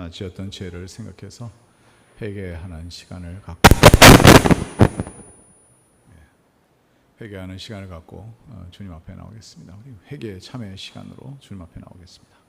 지었던 죄를 생각해서 회개하는 시간을 갖고 회개하는 시간을 갖고 주님 앞에 나오겠습니다. 우리 회개 참회 시간으로 주님 앞에 나오겠습니다.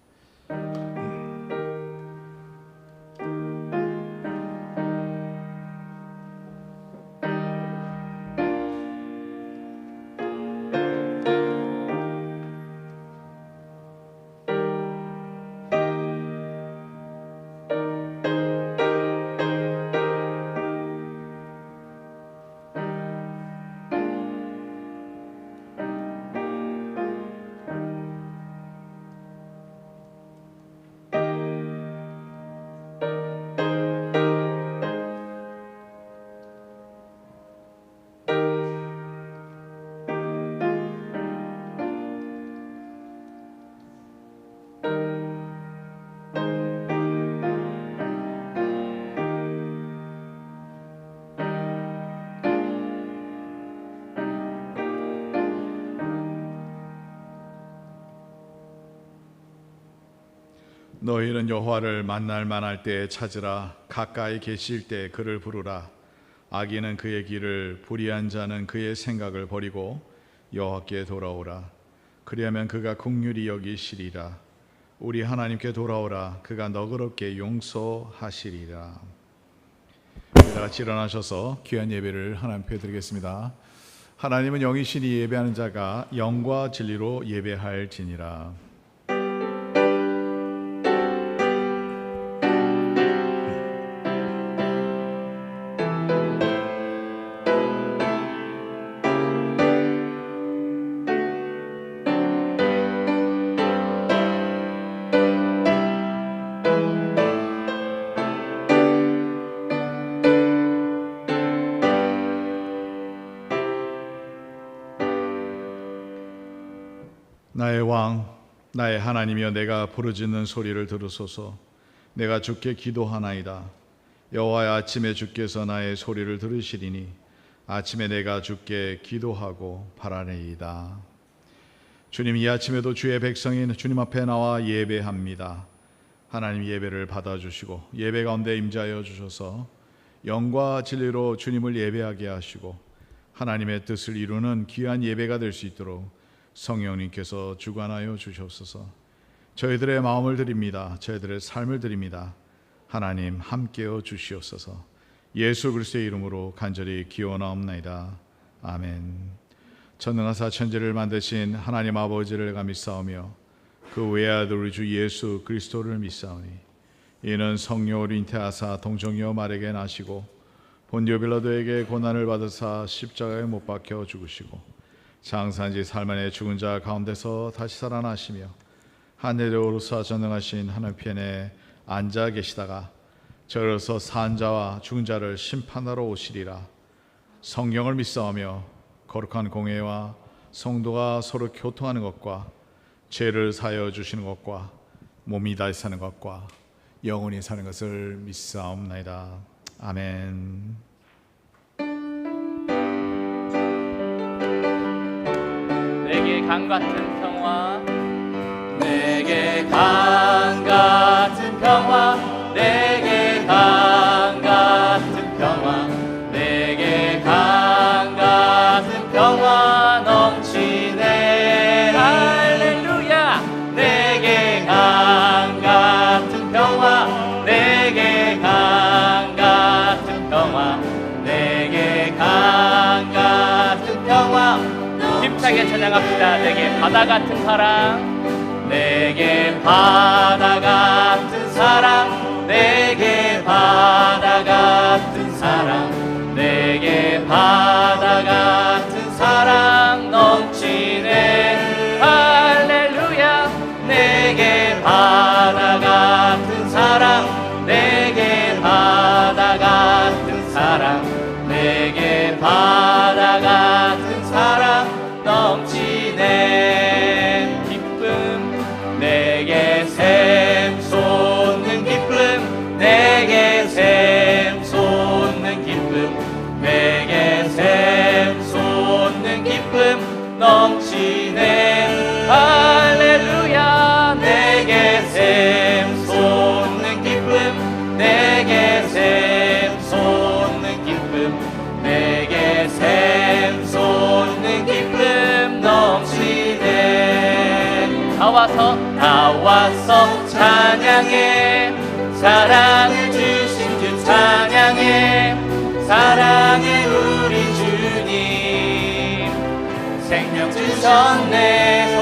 너희는 여호와를 만날 만할 때에 찾으라. 가까이 계실 때 그를 부르라. 악인은 그의 길을, 불의한 자는 그의 생각을 버리고 여호와께 돌아오라. 그리하면 그가 긍휼히 여기시리라. 우리 하나님께 돌아오라. 그가 너그럽게 용서하시리라. 다 같이 일어나셔서 귀한 예배를 하나님 앞에 드리겠습니다. 하나님은 영이시니 예배하는 자가 영과 진리로 예배할지니라. 나의 왕, 나의 하나님이여, 내가 부르짖는 소리를 들으소서. 내가 주께 기도하나이다. 여호와의 아침에 주께서 나의 소리를 들으시리니 아침에 내가 주께 기도하고 바라리이다. 주님, 이 아침에도 주의 백성인 주님 앞에 나와 예배합니다. 하나님, 예배를 받아주시고 예배 가운데 임재하여 주셔서 영과 진리로 주님을 예배하게 하시고 하나님의 뜻을 이루는 귀한 예배가 될 수 있도록 성령님께서 주관하여 주시옵소서. 저희들의 마음을 드립니다. 저희들의 삶을 드립니다. 하나님, 함께여 주시옵소서. 예수 그리스도의 이름으로 간절히 기원하옵나이다. 아멘. 전능하사 천지를 만드신 하나님 아버지를 감사하며 그 외아들 우리 주 예수 그리스도를 믿사오니 이는 성령을 잉태하사 동정녀 마리아에게 나시고 본디오 빌라도에게 고난을 받으사 십자가에 못 박혀 죽으시고 장사한지 살만에 죽은 자 가운데서 다시 살아나시며 하늘에 오르사 전능하신 하나님 편에 앉아 계시다가 저로서 산 자와 죽은 자를 심판하러 오시리라. 성경을 믿사오며 거룩한 공회와 성도가 서로 교통하는 것과 죄를 사하여 주시는 것과 몸이 다시 사는 것과 영원히 사는 것을 믿사옵나이다. 아멘. 내게 강 같은 평화, 내게 강 같은 평화, 내게 강 같은 평화, 내게 강 같은 평화 넘치네. 할렐루야. 내게 강 같은 평화, 내게 강 같은 평화, 내게 강 같은 평화. 힘차게 찬양합시다. 내게 바다 같은 사랑, 내게 바다 같은 사랑, 내게 바다 같은 사랑, 내게 바다 같은 사랑 넘치네. 할렐루야. 내게 바다 같은 사랑, 내게 바다 같은 사랑, 내게 바다 같은 사랑 넘치네. 기쁨, 내게 샘 솟는 와서 찬양해. 사랑을 주신 주 찬양해. 사랑해 우리 주님. 생명 주셨네.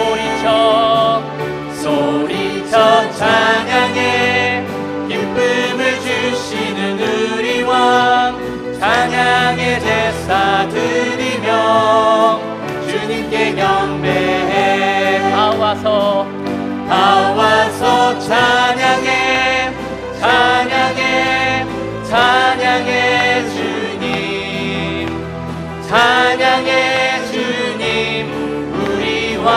소리쳐 찬양해. 기쁨을 주시는 우리 왕 찬양의 제사 드리며 주님께 경배해. 다 와서 찬양해. 찬양해 주님. 찬양해 주님 우리 왕.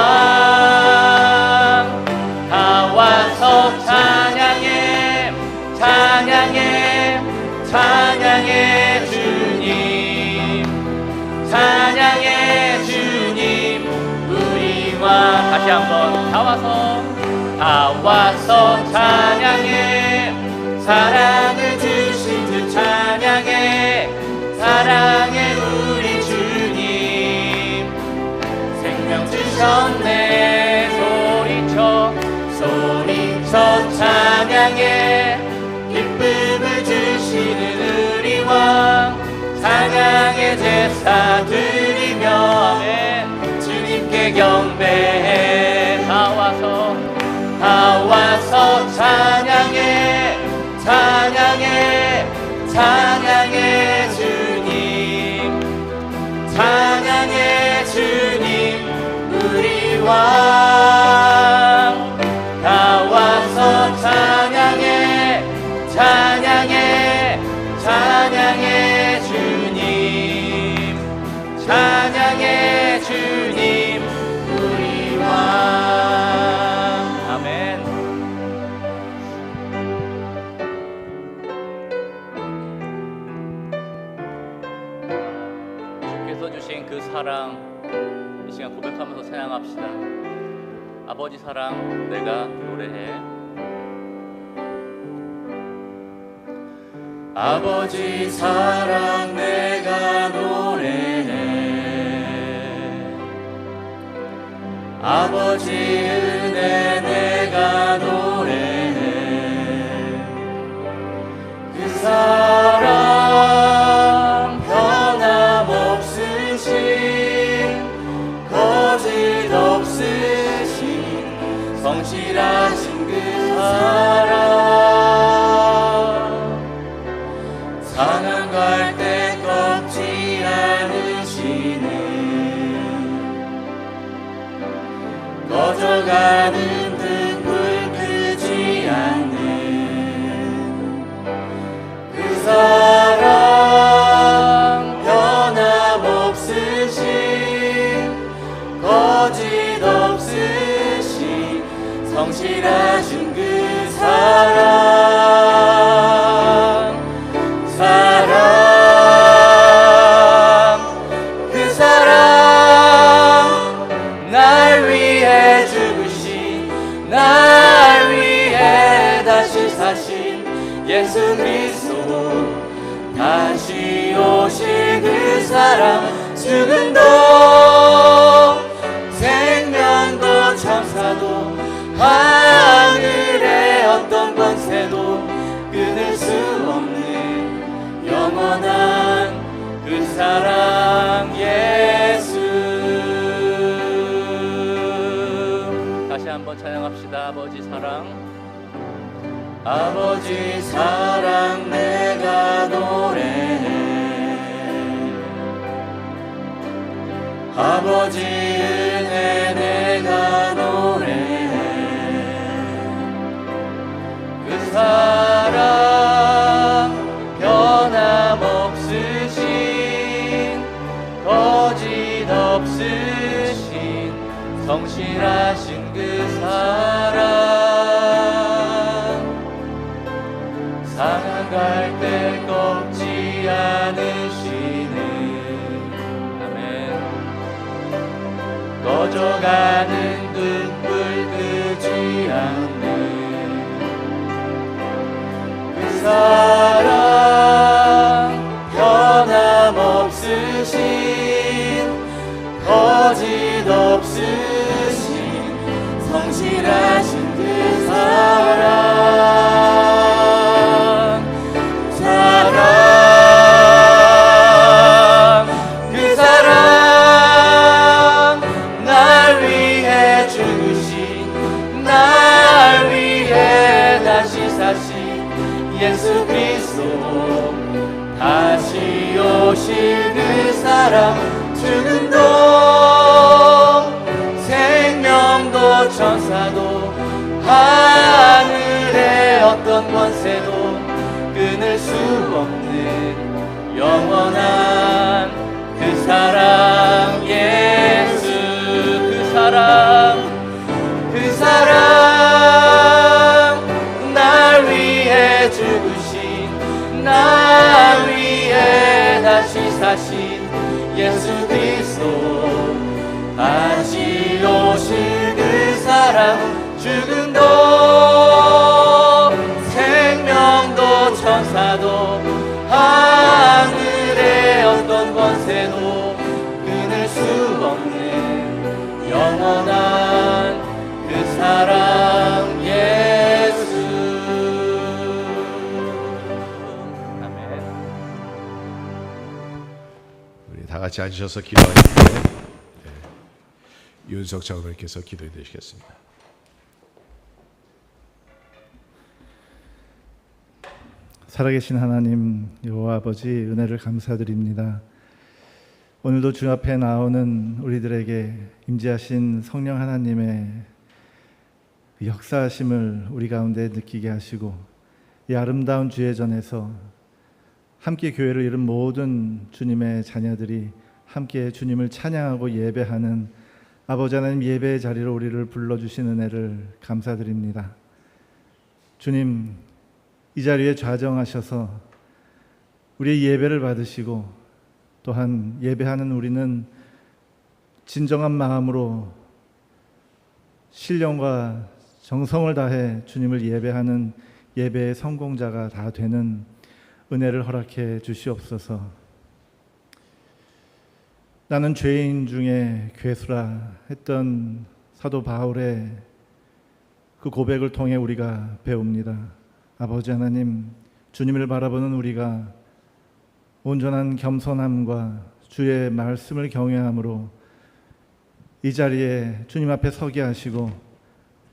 다 와서 찬양해. 찬양해 주님. 찬양해 주님 우리 왕. 다시 한번 다 와서 찬양해. 사랑을 주신 주 찬양해. 사랑해 우리 주님. 생명 주셨네. 소리쳐 찬양해. 기쁨을 주시는 우리 왕 찬양의 제사 드리며 아멘. 주님께 경배해. 다 와서 찬양해. 찬양해 주님. 찬양해 주님 우리 왕. 다 와서 찬양해. 찬양해 주님. 찬양해 주님 우리 왕. 아멘. 주께서 주신 그 사랑 이 시간 고백하면서 찬양합시다. 아버지 사랑 내가 노래해. 아버지 사랑 내가 노래해. 아버지 은혜 내가 노래해. 그 사랑 변함없으신 거짓 없으신 성실하신 그 사랑. 상한 갈 때 꺾지 않으시는 꺼져가는 등불 끄지 않는 그 사랑 변함없으신 거짓 없으신 성실하신 그 그 사랑 날 위해 죽으신 날 위해 다시 사신 예수 그리스도 다시 오실 그 사랑. 죽음도 생명도 천사도 하늘의 어떤 권세도 끊을 수 없는 영원한 그 사랑 예수. 다시 한번 찬양합시다. 아버지 사랑. 아버지 사랑 내가 노래해. 아버지 은혜 내가 노래해. 그 사랑 변함없으신 거짓 없으신 성실하신 그 사랑. 상한 갈 때 꺾지 않으시는 아멘. 꺼져가는 등불 끄지 않는 그 사랑 변함없으신 거짓 없으신 성실하신 그 사랑. 예수 그리스도 다시 오실 그 사랑 죽음도 생명도 천사도 하늘의 어떤 권세도 끊을 수 없는 영원한 그 사랑 예수 그 사랑 날 위해 죽으신 날 위해 다시 사신 예수 그리스도 다시 오실 그 사랑 죽음도 생명도 천사도 하늘의 어떤 권세도 끊을 수 없는 영원한 그 사랑 예수. 아멘. 우리 다 같이 앉으셔서 기도할 때 윤석 장로님께서 기도해 주시겠습니다. 살아계신 하나님 여호와 아버지 은혜를 감사드립니다. 오늘도 주 앞에 나오는 우리들에게 임재하신 성령 하나님의 역사하심을 우리 가운데 느끼게 하시고 이 아름다운 주의 전에서 함께 교회를 이룬 모든 주님의 자녀들이 함께 주님을 찬양하고 예배하는 아버지 하나님 예배의 자리로 우리를 불러주신 은혜를 감사드립니다. 주님 이 자리에 좌정하셔서 우리의 예배를 받으시고 또한 예배하는 우리는 진정한 마음으로 신령과 정성을 다해 주님을 예배하는 예배의 성공자가 다 되는 은혜를 허락해 주시옵소서. 나는 죄인 중에 괴수라 했던 사도 바울의 그 고백을 통해 우리가 배웁니다. 아버지 하나님, 주님을 바라보는 우리가 온전한 겸손함과 주의 말씀을 경외함으로 이 자리에 주님 앞에 서게 하시고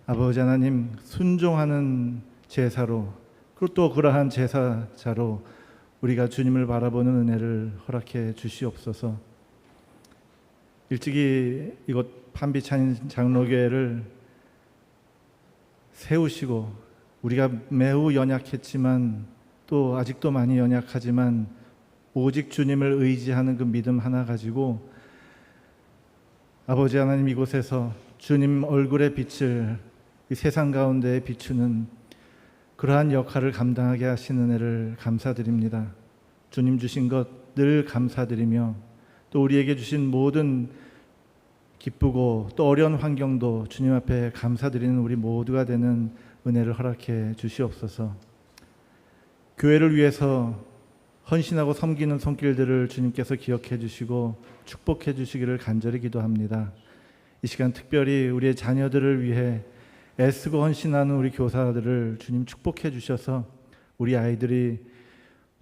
아버지 하나님 순종하는 제사로 그리고 또 그러한 제사자로 우리가 주님을 바라보는 은혜를 허락해 주시옵소서. 일찍이 이곳 판비찬 장로교회를 세우시고 우리가 매우 연약했지만 또 아직도 많이 연약하지만 오직 주님을 의지하는 그 믿음 하나 가지고 아버지 하나님 이곳에서 주님 얼굴의 빛을 이 세상 가운데에 비추는 그러한 역할을 감당하게 하신 은혜를 감사드립니다. 주님 주신 것 늘 감사드리며 또 우리에게 주신 모든 기쁘고 또 어려운 환경도 주님 앞에 감사드리는 우리 모두가 되는 은혜를 허락해 주시옵소서. 교회를 위해서 헌신하고 섬기는 손길들을 주님께서 기억해 주시고 축복해 주시기를 간절히 기도합니다. 이 시간 특별히 우리의 자녀들을 위해 애쓰고 헌신하는 우리 교사들을 주님 축복해 주셔서 우리 아이들이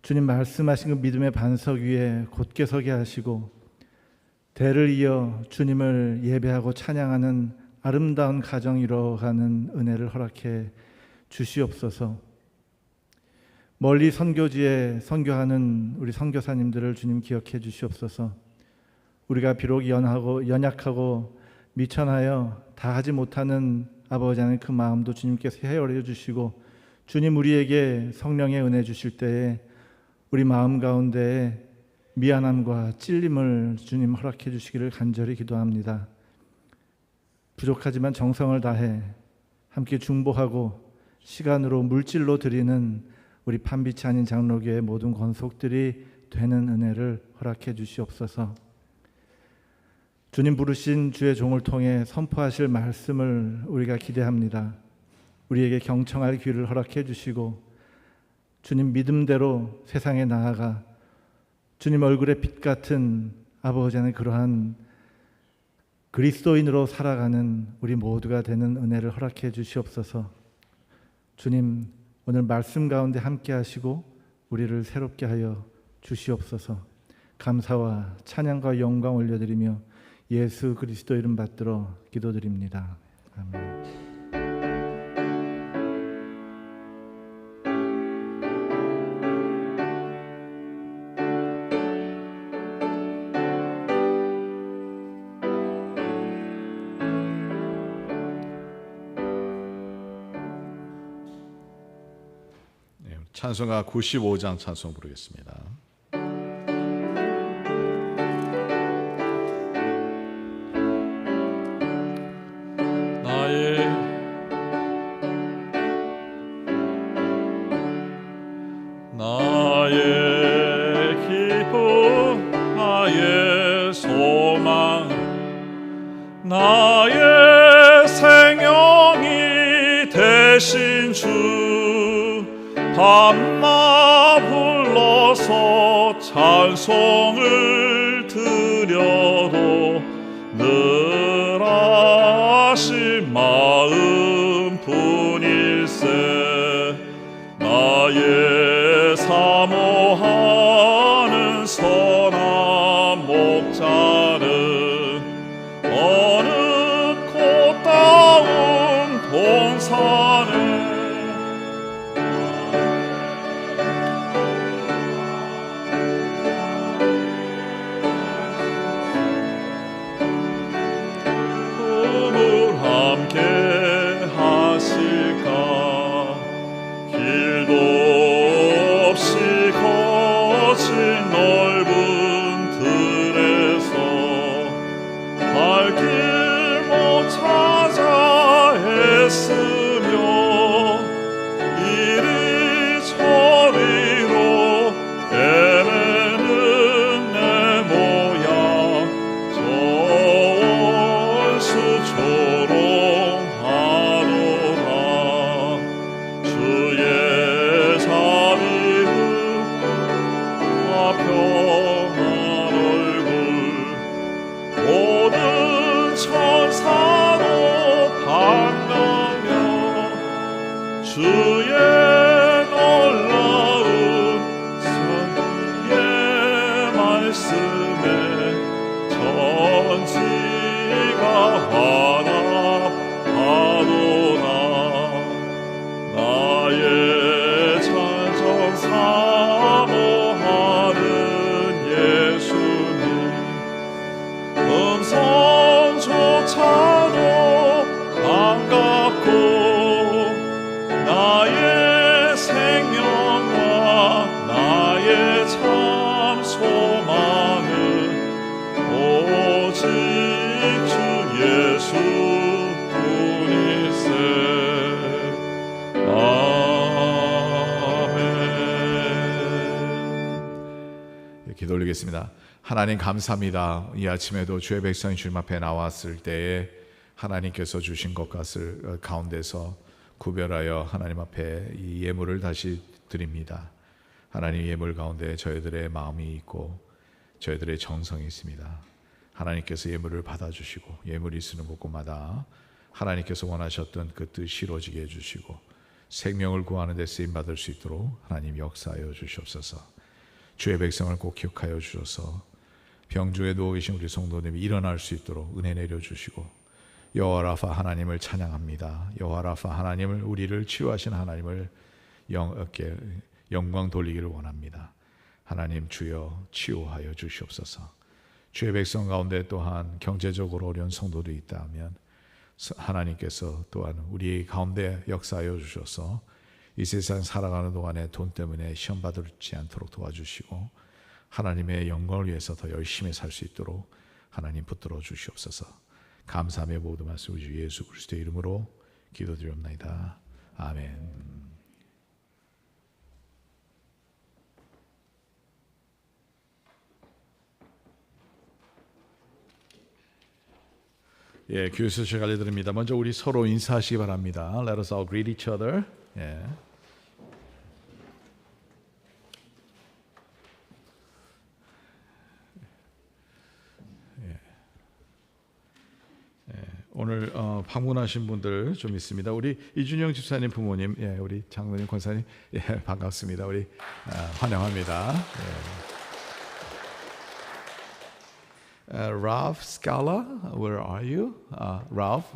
주님 말씀하신 그 믿음의 반석 위에 곧게 서게 하시고 대를 이어 주님을 예배하고 찬양하는 아름다운 가정 이뤄가는 은혜를 허락해 주시옵소서. 멀리 선교지에 선교하는 우리 선교사님들을 주님 기억해 주시옵소서. 우리가 비록 연약하고 미천하여 다 하지 못하는 아버지 하나님 그 마음도 주님께서 헤아려 주시고 주님 우리에게 성령의 은혜 주실 때에 우리 마음 가운데에 미안함과 찔림을 주님 허락해 주시기를 간절히 기도합니다. 부족하지만 정성을 다해 함께 중보하고 시간으로 물질로 드리는 우리 판비찬인 장로교의 모든 권속들이 되는 은혜를 허락해 주시옵소서. 주님 부르신 주의 종을 통해 선포하실 말씀을 우리가 기대합니다. 우리에게 경청할 귀를 허락해 주시고 주님 믿음대로 세상에 나아가 주님 얼굴의 빛 같은 아버지 하나님 그러한 그리스도인으로 살아가는 우리 모두가 되는 은혜를 허락해 주시옵소서. 주님 오늘 말씀 가운데 함께 하시고 우리를 새롭게 하여 주시옵소서. 감사와 찬양과 영광 올려드리며 예수 그리스도 이름 받들어 기도드립니다. 아멘. 찬송가 95장 찬송 부르겠습니다. 나의 기쁨, 나의 소망, 나의 생명이 되신 주, 밤마 불러서 찬송을 드려도 늘 아신 마음뿐일세. 나의 사모하는 선한 목자는 어느 꽃다운 동산에 꿈을 함께 하실까. 길도 없이 거친 넓은 들에서 갈 길 못 찾아 애쓰며 이리 저리로 애매는 내 모양 저 원수 조롱하노라. 주의 자비를 평안 얼굴 모든 천사도 반가며 주의 놀라운 선의 말씀에 전지가 화답하도다. 나의 찬송 사모하는 예수님, 음성조차도 반갑고 나의 생명과 나의 참 소망은 오직 주 예수뿐일세. 기도 올리겠습니다. 하나님 감사합니다. 이 아침에도 주의 백성이 주님 앞에 나왔을 때에 하나님께서 주신 것을 가운데서 구별하여 하나님 앞에 이 예물을 다시 드립니다. 하나님 예물 가운데 저희들의 마음이 있고 저희들의 정성이 있습니다. 하나님께서 예물을 받아주시고 예물이 쓰는 곳곳마다 하나님께서 원하셨던 그 뜻 이루어지게 해주시고 생명을 구하는 데 쓰임받을 수 있도록 하나님 역사하여 주시옵소서. 주의 백성을 꼭 기억하여 주셔서 병중에 누워 계신 우리 성도님이 일어날 수 있도록 은혜 내려주시고 여호와 라파 하나님을 찬양합니다. 여호와 라파 하나님을 우리를 치유하신 하나님을 영광 돌리기를 원합니다. 하나님 주여 치유하여 주시옵소서. 주의 백성 가운데 또한 경제적으로 어려운 성도도 있다면 하나님께서 또한 우리 가운데 역사하여 주셔서 이 세상 살아가는 동안에 돈 때문에 시험 받지 않도록 도와주시고 하나님의 영광을 위해서 더 열심히 살 수 있도록 하나님 붙들어 주시옵소서. 감사하며 모든 말씀 우리 주 예수 그리스도의 이름으로 기도드리옵나이다. 아멘. 예, 교회 소식 알려드립니다. 먼저 우리 서로 인사하시기 바랍니다. Let us all greet each other. 예. 오늘 방문하신 분들 좀 있습니다. 우리 이준영 집사님 부모님, 예, 우리 장로님 권사님, 예, 반갑습니다. 우리 환영합니다. 예. Ralph Scala, where are you? Ralph,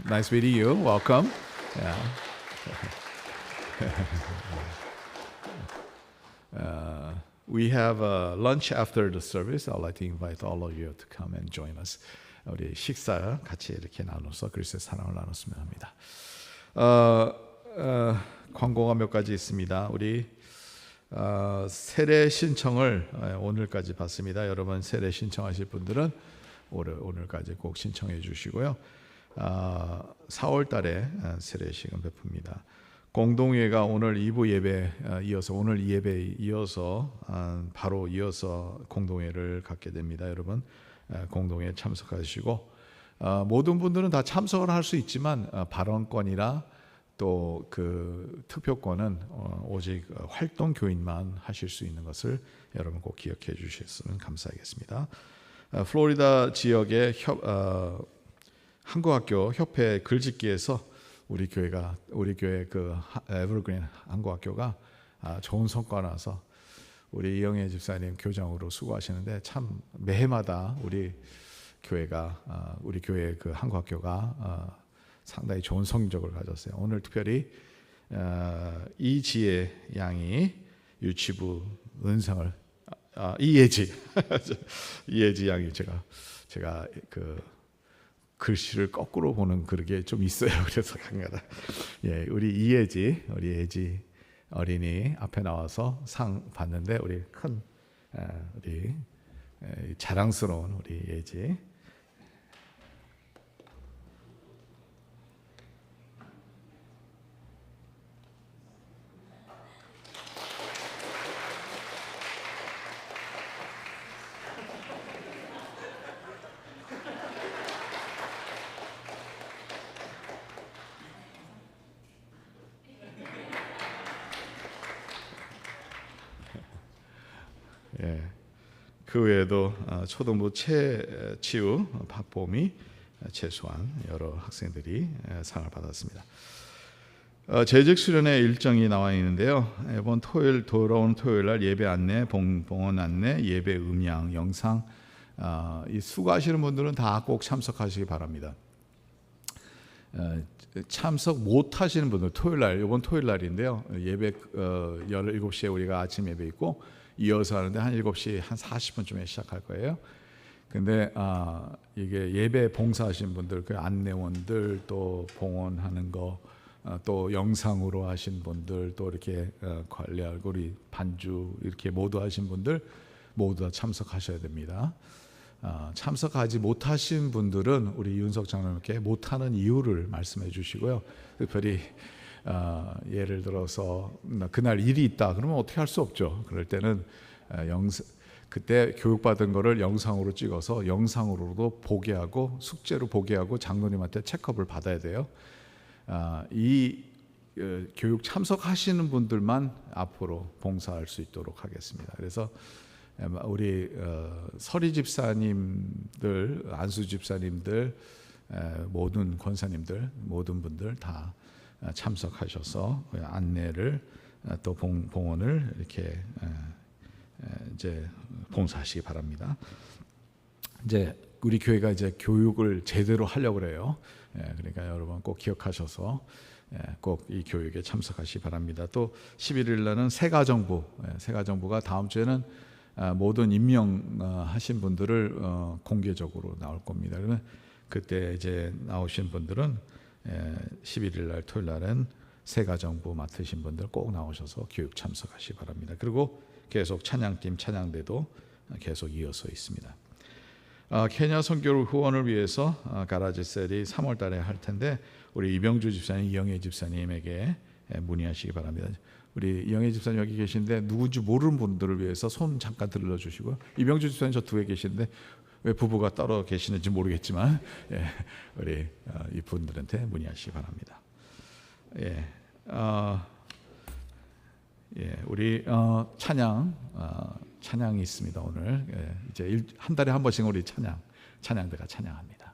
nice meeting you. Welcome. Yeah. We have lunch after the service. I'd like to invite all of you to come and join us. 우리 식사 같이 이렇게 나눠서 그리스도의 사랑을 나눴으면 합니다. 광고가 몇 가지 있습니다. 우리 세례 신청을 오늘까지 받습니다. 여러분 세례 신청하실 분들은 오늘까지 꼭 신청해 주시고요. 4월 달에 세례식은 베풉니다. 공동회가 오늘 2부 예배 이어서 오늘 이 예배에 이어서 바로 이어서 공동회를 갖게 됩니다. 여러분 공동회에 참석하시고 모든 분들은 다 참석을 할 수 있지만 발언권이나 또 그 투표권은 오직 활동 교인만 하실 수 있는 것을 여러분 꼭 기억해 주셨으면 감사하겠습니다. 플로리다 지역의 한국학교 협회 글짓기에서 우리 교회 그 에버그린 한국학교가 좋은 성과 나서 우리 이영애 집사님 교장으로 수고하시는데 참 매해마다 우리 교회 그 한국학교가 상당히 좋은 성적을 가졌어요. 오늘 특별히 이지혜 양이 유치부 은상을 이예지 양이 제가 그 글씨를 거꾸로 보는 그게 좀 있어요. 그래서 강하다. 우리 예지 어린이 앞에 나와서 상 받는데 우리 큰 우리 자랑스러운 우리 예지. 그 외에도 초등부 최치우, 박보미, 최수환 여러 학생들이 상을 받았습니다. 재직 수련회 일정이 나와 있는데요. 이번 돌아오는 토요일 날 예배 안내, 봉헌 안내, 예배 음향, 영상 이 수고하시는 분들은 다 꼭 참석하시기 바랍니다. 참석 못 하시는 분들 이번 토요일 날인데요. 예배 17시에 우리가 아침 예배 있고 이어서 하는데 한 7시 한 40분쯤에 시작할 거예요. 근데 이게 예배 봉사하신 분들, 그 안내원들, 또 봉헌하는 거, 또 영상으로 하신 분들, 또 이렇게 관리하고 우리 반주 이렇게 모두 하신 분들 모두 다 참석하셔야 됩니다. 참석하지 못하신 분들은 우리 윤석 장로님께 못하는 이유를 말씀해 주시고요. 특별히 예를 들어서 그날 일이 있다 그러면 어떻게 할 수 없죠. 그럴 때는 그때 교육받은 거를 영상으로 찍어서 영상으로도 보게 하고 숙제로 보게 하고 장로님한테 체크업을 받아야 돼요. 이 교육 참석하시는 분들만 앞으로 봉사할 수 있도록 하겠습니다. 그래서 우리 서리 집사님들, 안수 집사님들, 모든 권사님들, 모든 분들 다 참석하셔서 안내를 또 봉헌을 이렇게 이제 봉사하시기 바랍니다. 이제 우리 교회가 이제 교육을 제대로 하려고 그래요. 그러니까 여러분 꼭 기억하셔서 꼭 이 교육에 참석하시기 바랍니다. 또 11일 날은 새가정부가 다음 주에는 모든 임명하신 분들을 공개적으로 나올 겁니다. 그러면 그때 이제 나오신 분들은 11일 날 토요일 날은 새가정부 맡으신 분들 꼭 나오셔서 교육 참석하시기 바랍니다. 그리고 계속 찬양팀 찬양대도 계속 이어서 있습니다. 케냐 선교 후원을 위해서 가라지 셀이 3월 달에 할 텐데 우리 이병주 집사님, 이영애 집사님에게 문의하시기 바랍니다. 우리 이영애 집사님 여기 계신데 누군지 모르는 분들을 위해서 손 잠깐 들러주시고요. 이병주 집사님 저 뒤에 계신데 왜 부부가 따로 계시는지 모르겠지만 우리 이분들한테 문의하시기 바랍니다. 우리 찬양이 있습니다. 오늘 이제 한 달에 한 번씩 우리 찬양대가 찬양합니다.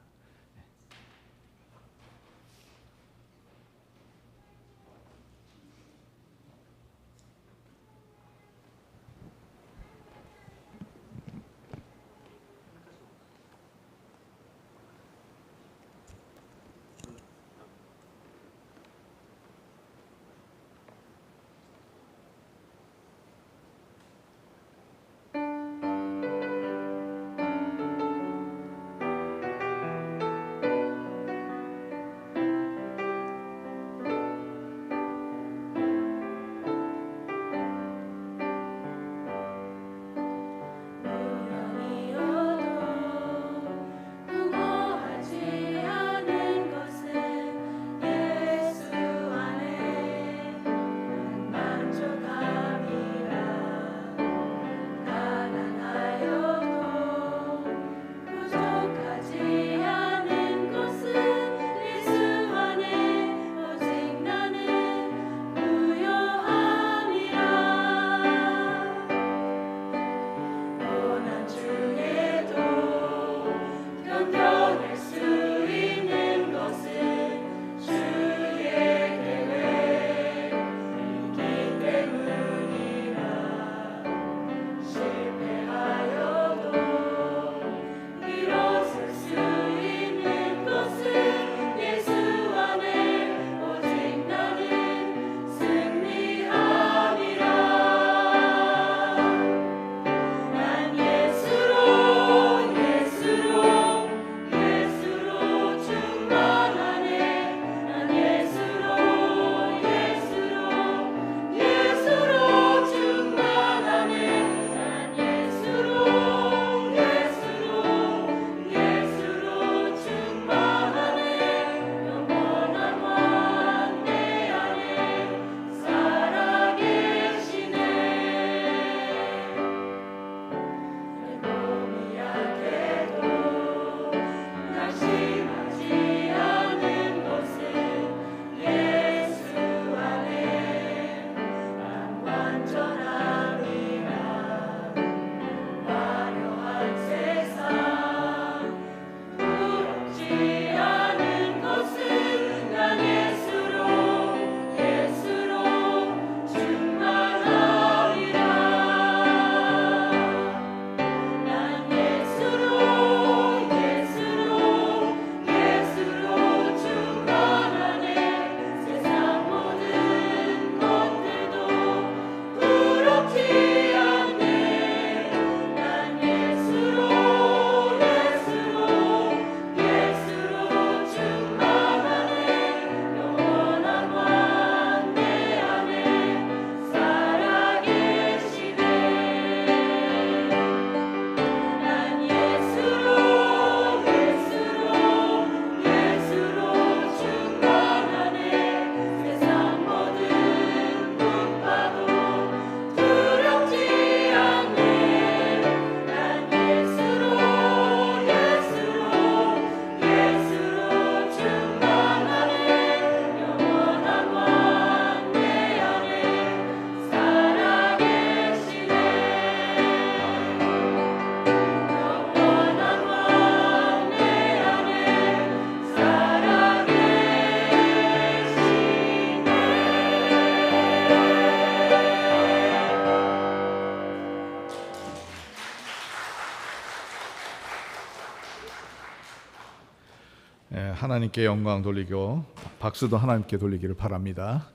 하나님께 영광 돌리고 박수도 하나님께 돌리기를 바랍니다.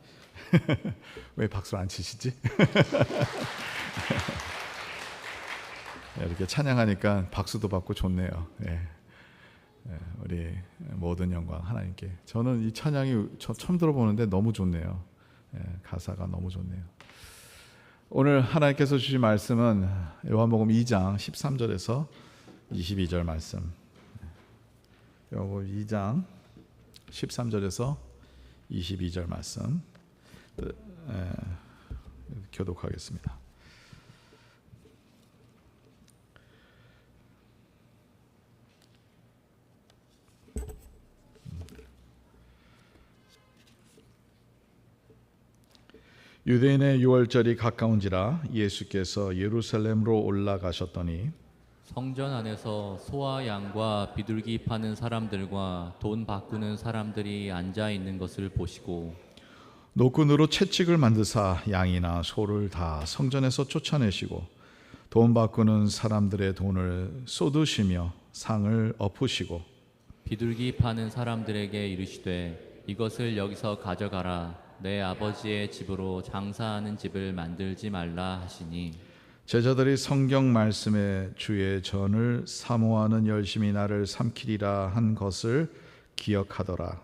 왜 박수를 안 치시지? 이렇게 찬양하니까 박수도 받고 좋네요. 우리 모든 영광 하나님께. 저는 이 찬양이 처음 들어보는데 너무 좋네요. 가사가 너무 좋네요. 오늘 하나님께서 주신 말씀은 요한복음 2장 13절에서 22절 말씀. 요한복음 2장 13절에서 22절 말씀 교독하겠습니다. 유대인의 유월절이 가까운지라 예수께서 예루살렘으로 올라가셨더니 성전 안에서 소와 양과 비둘기 파는 사람들과 돈 바꾸는 사람들이 앉아 있는 것을 보시고 노끈으로 채찍을 만드사 양이나 소를 다 성전에서 쫓아내시고 돈 바꾸는 사람들의 돈을 쏟으시며 상을 엎으시고 비둘기 파는 사람들에게 이르시되 이것을 여기서 가져가라. 내 아버지의 집으로 장사하는 집을 만들지 말라 하시니 제자들이 성경 말씀에 주의 전을 사모하는 열심히 나를 삼키리라 한 것을 기억하더라.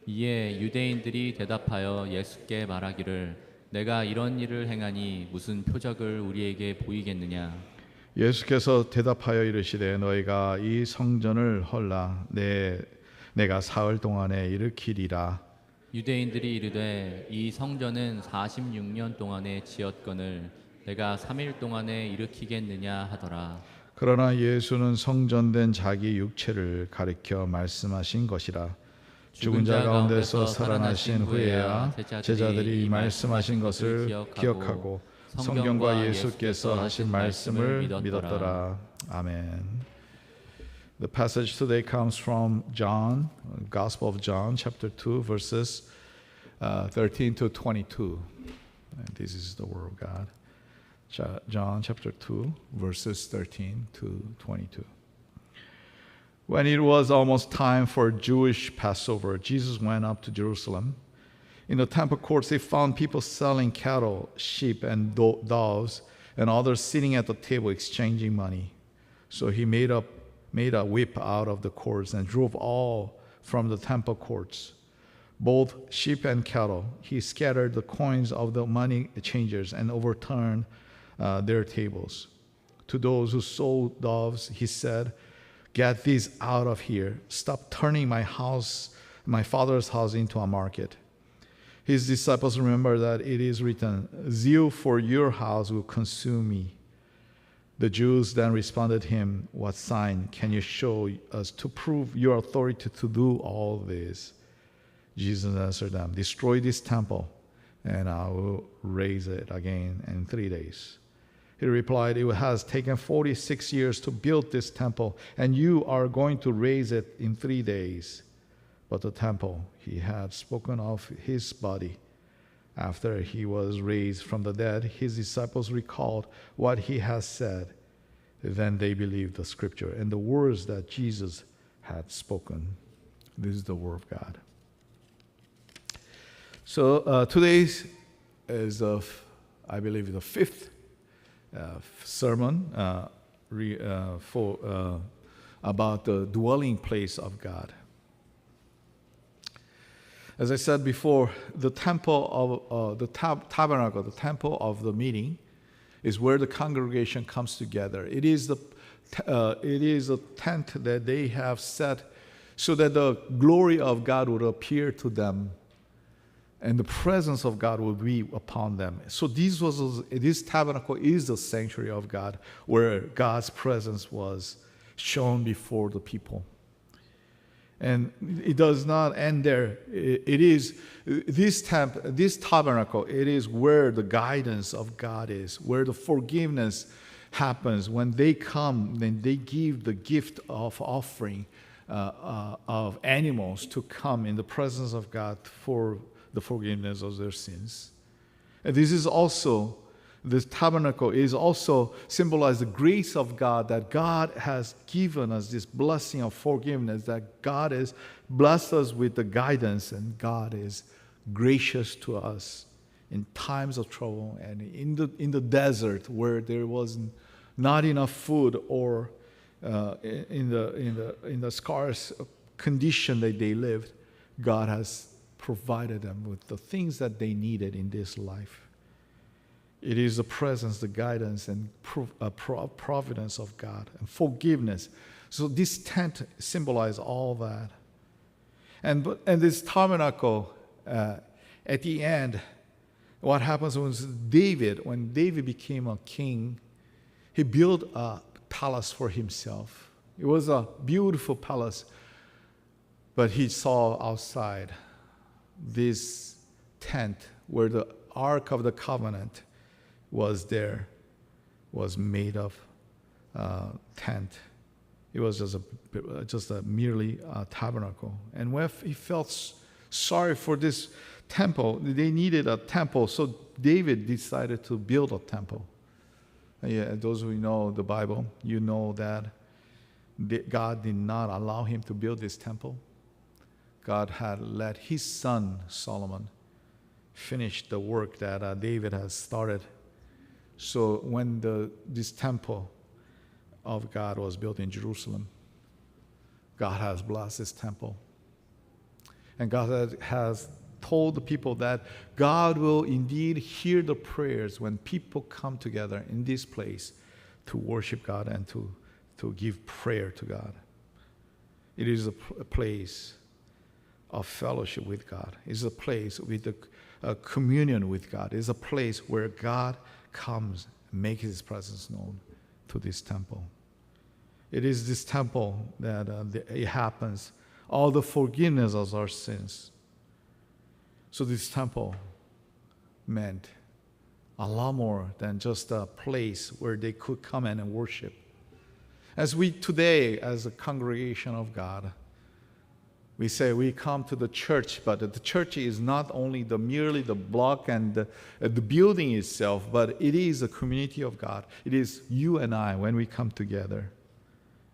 이에 유대인들이 대답하여 예수께 말하기를 내가 이런 일을 행하니 무슨 표적을 우리에게 보이겠느냐. 예수께서 대답하여 이르시되 너희가 이 성전을 헐라 내가 사흘 동안에 일으키리라. 유대인들이 이르되 이 성전은 46년 동안에 지었거늘 내가 3일 동안에 일으키겠느냐 하더라. 그러나 예수는 성전된 자기 육체를 가리켜 말씀하신 것이라. 죽은 자 가운데서 살아나신 후에야 제자들이 말씀하신 것을 기억하고 성경과 예수께서 하신 말씀을 믿었더라. 아멘. The passage today comes from John, Gospel of John, chapter 2, verses 13 to 22. And this is the word of God. John chapter 2, verses 13 to 22. When it was almost time for Jewish Passover, Jesus went up to Jerusalem. In the temple courts, he found people selling cattle, sheep, and doves, and others sitting at the table exchanging money. So he made a whip out of the cords and drove all from the temple courts, both sheep and cattle. He scattered the coins of the money changers and overturned their tables. To those who sold doves, he said, "Get these out of here. Stop turning my Father's house into a market." His disciples remembered that it is written, "Zeal for your house will consume me." The Jews then responded to him, "What sign can you show us to prove your authority to do all this?" Jesus answered them, "Destroy this temple, and I will raise it again in 3 days. He replied, it has taken 46 years to build this temple, and you are going to raise it in 3 days. But the temple he had spoken of his body, after he was raised from the dead, his disciples recalled what he has said. Then they believed the scripture and the words that Jesus had spoken. This is the word of God. So today's is, I believe, the fifth sermon about the dwelling place of God. As I said before, the temple of the tabernacle, the temple of the meeting, is where the congregation comes together. It is a tent that they have set so that the glory of God would appear to them, and the presence of God would be upon them. So this tabernacle is the sanctuary of God, where God's presence was shown before the people. And it does not end there. It is this tabernacle. It is where the guidance of God is, where the forgiveness happens. When they come, then they give the gift of offering of animals to come in the presence of God for the forgiveness of their sins. And this tabernacle is also symbolized the grace of God, that God has given us this blessing of forgiveness, that God has blessed us with the guidance, and God is gracious to us in times of trouble and in the desert where there was not enough food, or in the scarce condition that they lived. God has provided them with the things that they needed in this life. It is the presence, the guidance, and providence of God and forgiveness. So this tent symbolizes all that. And this tabernacle, at the end, what happens was when David became a king, he built a palace for himself. It was a beautiful palace, but he saw outside this tent where the Ark of the Covenant was made of tent. It was just a merely tabernacle. And when he felt sorry for this temple, they needed a temple, so David decided to build a temple. Those who know the Bible, you know that God did not allow him to build this temple. God had let his son Solomon finish the work that David has started. So when this temple of God was built in Jerusalem, God has blessed this temple. And God has told the people that God will indeed hear the prayers when people come together in this place to worship God and to give prayer to God. It is a place of fellowship with God. It is a place with a communion with God. It is a place where God comes and makes his presence known to this temple. It is this temple that it happens, all the forgiveness of our sins. So this temple meant a lot more than just a place where they could come in and worship. As we today, as a congregation of God, we say we come to the church, but the church is not only merely the block and the building itself, but it is a community of God. It is you and I when we come together,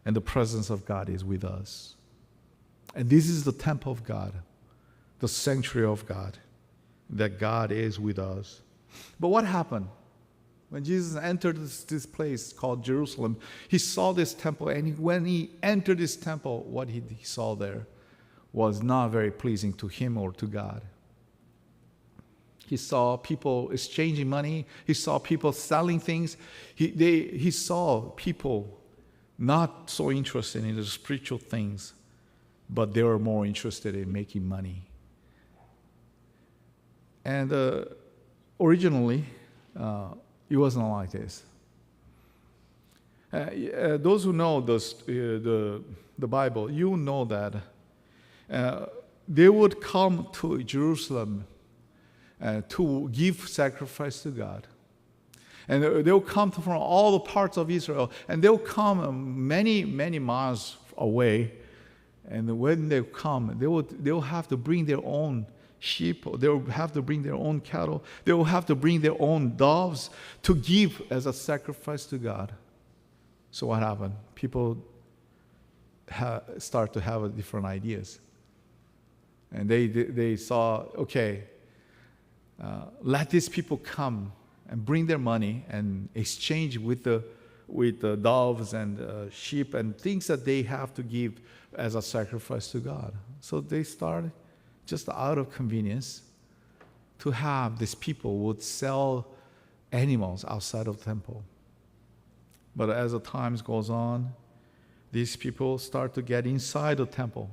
and the presence of God is with us. And this is the temple of God, the sanctuary of God, that God is with us. But what happened? When Jesus entered this place called Jerusalem, he saw this temple, and when he entered this temple, what he saw there was not very pleasing to him or to God. He saw people exchanging money. He saw people selling things. He saw people not so interested in the spiritual things, but they were more interested in making money. And originally, it wasn't like this. Those who know the Bible, you know that they would come to Jerusalem to give sacrifice to God. And they'll come from all the parts of Israel, and they'll come many, many miles away. And when they come, they'll have to bring their own sheep, or they'll have to bring their own cattle, they will have to bring their own doves to give as a sacrifice to God. So what happened? People start to have different ideas. And they saw, okay, let these people come and bring their money and exchange with the doves and sheep and things that they have to give as a sacrifice to God. So they started, just out of convenience, to have these people would sell animals outside of the temple. But as the times goes on, these people start to get inside the temple.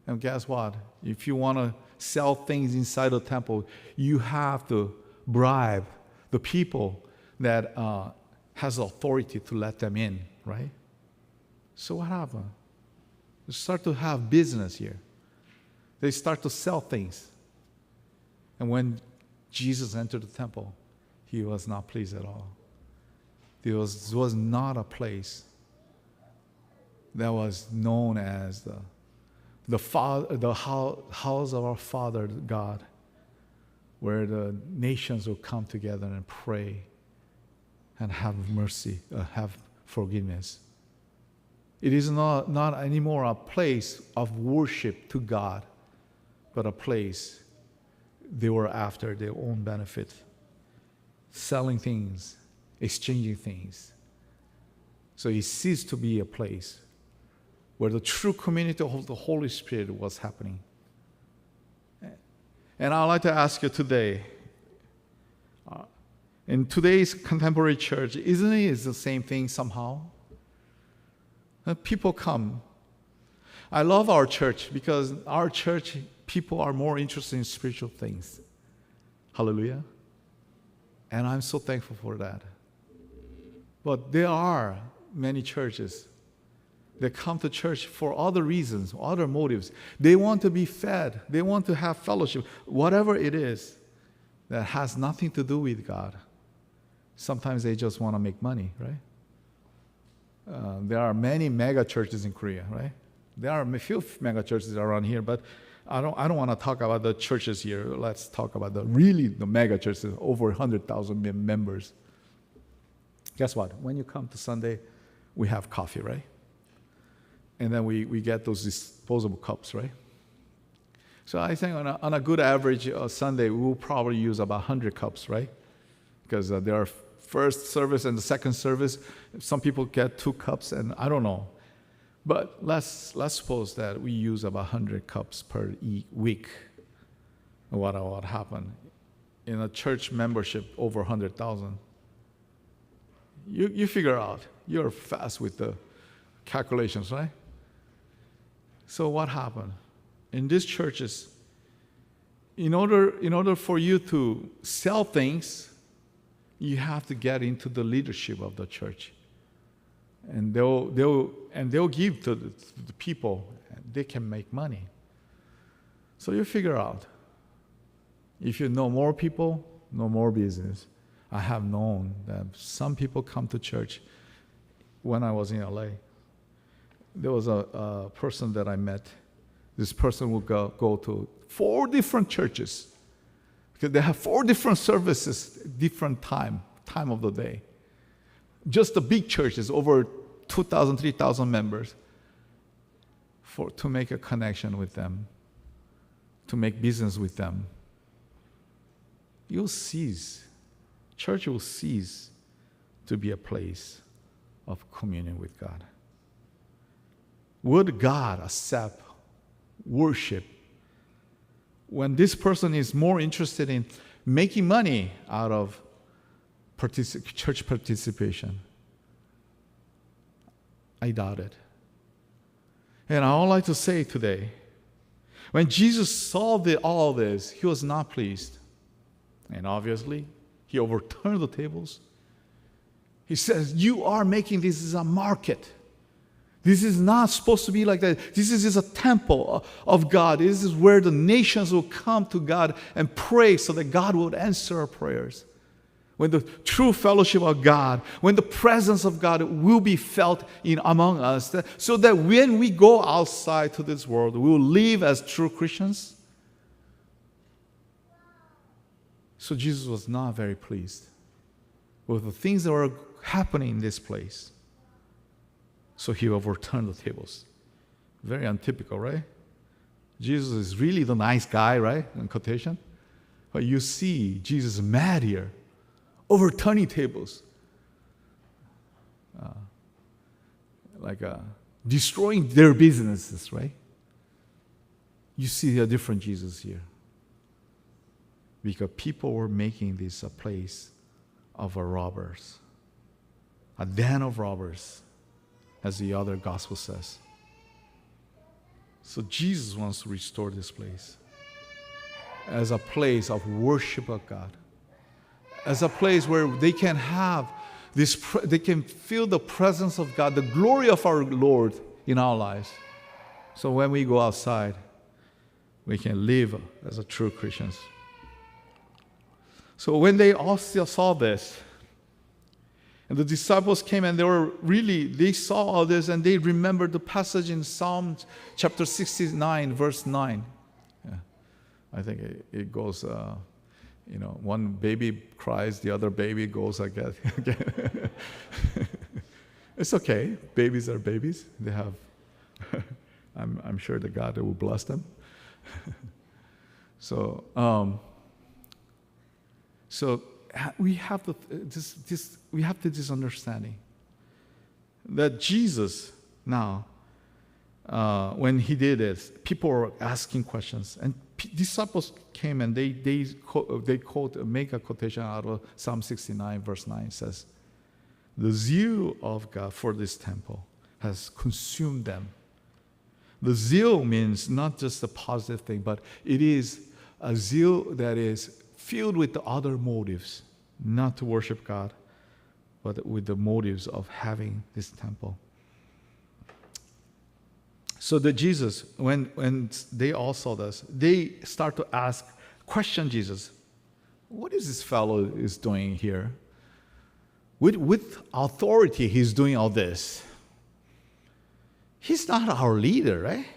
And guess what? If you want to sell things inside the temple, you have to bribe the people that has authority to let them in, right? So what happened? They start to have business here. They start to sell things. And when Jesus entered the temple, he was not pleased at all. This was not a place that was known as the house of our Father God, where the nations will come together and pray and have mercy, have forgiveness. It is not anymore a place of worship to God, but a place they were after their own benefit, selling things, exchanging things. So it ceased to be a place where the true community of the Holy Spirit was happening. And I'd like to ask you today, in today's contemporary church, isn't it the same thing somehow? People come. I love our church because our church people are more interested in spiritual things. Hallelujah. And I'm so thankful for that. But there are many churches that come to church for other reasons, other motives. They want to be fed. They want to have fellowship. Whatever it is that has nothing to do with God. Sometimes they just want to make money, right? There are many mega churches in Korea, right? There are a few mega churches around here, but I don't want to talk about the churches here. Let's talk about the mega churches, over 100,000 members. Guess what? When you come to Sunday, we have coffee, right? And then we get those disposable cups, right? So I think on a good average Sunday, we will probably use about 100 cups, right? Because there are first service and the second service. Some people get 2 cups, and I don't know. But let's suppose that we use about 100 cups per week. What happened? In a church membership over 100,000, you figure out. You're fast with the calculations, right? So what happened? In these churches, in order for you to sell things, you have to get into the leadership of the church. And they'll give to the people, and they can make money. So you figure out, if you know more people, know more business. I have known that some people come to church. When I was in LA, there was a person that I met. This person would go to 4 different churches because they have 4 different services, different time of the day. Just the big churches, over 2,000, 3,000 members, to make a connection with them, to make business with them. Church will cease to be a place of communion with God. Would God accept worship when this person is more interested in making money out of church participation? I doubt it. And I would like to say today, when Jesus saw all this, he was not pleased. And obviously, he overturned the tables. He says, you are making this as a market. This is not supposed to be like that. This is just a temple of God. This is where the nations will come to God and pray so that God will answer our prayers. When the true fellowship of God, when the presence of God will be felt in among us, so that when we go outside to this world, we will live as true Christians. So Jesus was not very pleased with the things that were happening in this place. So he overturned the tables. Very untypical, right? Jesus is really the nice guy, right? In quotation. But you see Jesus mad here, overturning tables. Destroying their businesses, right? You see a different Jesus here. Because people were making this a place of robbers. A den of robbers, as the other gospel says. So Jesus wants to restore this place as a place of worship of God, as a place where they can have this, they can feel the presence of God, the glory of our Lord in our lives. So when we go outside, we can live as a true Christians. So when they all saw this, and the disciples came and they saw all this and they remembered the passage in Psalm chapter 69, verse 9. Yeah. I think it goes, one baby cries, the other baby goes again. It's okay. Babies are babies. They have, I'm sure that God will bless them. So we have this understanding that Jesus now, when he did this, people were asking questions, and disciples came and they make a quotation out of Psalm 69, verse 9. It says, "The zeal of God for this temple has consumed them." The zeal means not just a positive thing, but it is a zeal that is filled with the other motives, not to worship God, but with the motives of having this temple. So that Jesus, when they all saw this, they start to question Jesus. What is this fellow is doing here? With authority, he's doing all this. He's not our leader, right?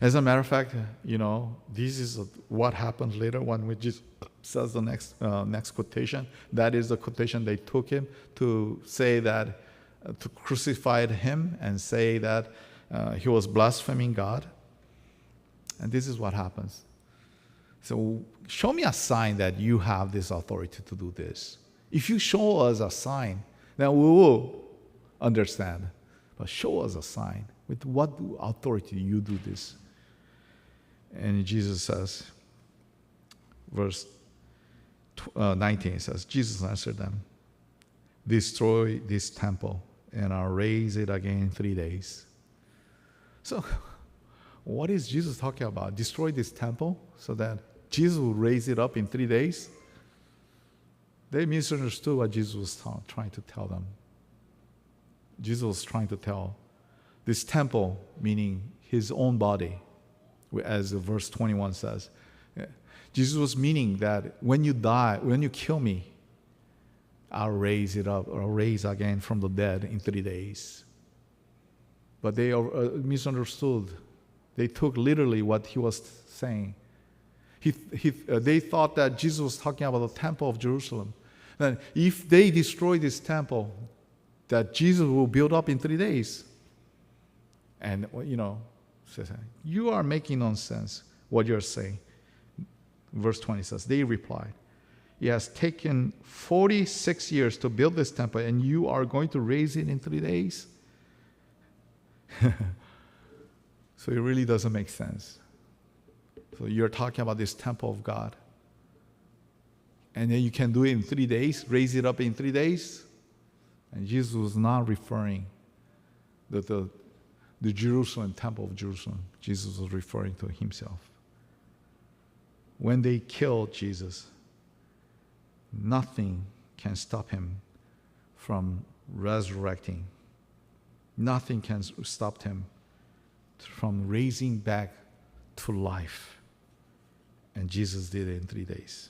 As a matter of fact, this is what happens later when we just says the next quotation. That is the quotation they took him to say that, to crucify him and say that he was blaspheming God. And this is what happens. So show me a sign that you have this authority to do this. If you show us a sign, then we will understand. But show us a sign. With what authority you do this? And Jesus says, verse 19 says, Jesus answered them, "Destroy this temple, and I'll raise it again in 3 days." So, what is Jesus talking about? Destroy this temple so that Jesus will raise it up in 3 days? They misunderstood what Jesus was trying to tell them. Jesus was trying to tell this temple, meaning his own body, as verse 21 says. Jesus was meaning that when you die, when you kill me, I'll raise it up, or I'll raise again from the dead in 3 days. But they misunderstood. They took literally what he was saying. They thought that Jesus was talking about the temple of Jerusalem. That if they destroy this temple, that Jesus will build up in 3 days. And, you are making nonsense what you're saying. Verse 20 says, they replied, "It has taken 46 years to build this temple, and you are going to raise it in 3 days?" So it really doesn't make sense. So you're talking about this temple of God, and then you can do it in 3 days, raise it up in 3 days? And Jesus was not referring to the Jerusalem, temple of Jerusalem. Jesus was referring to himself. When they killed Jesus, nothing can stop him from resurrecting. Nothing can stop him from raising back to life. And Jesus did it in 3 days.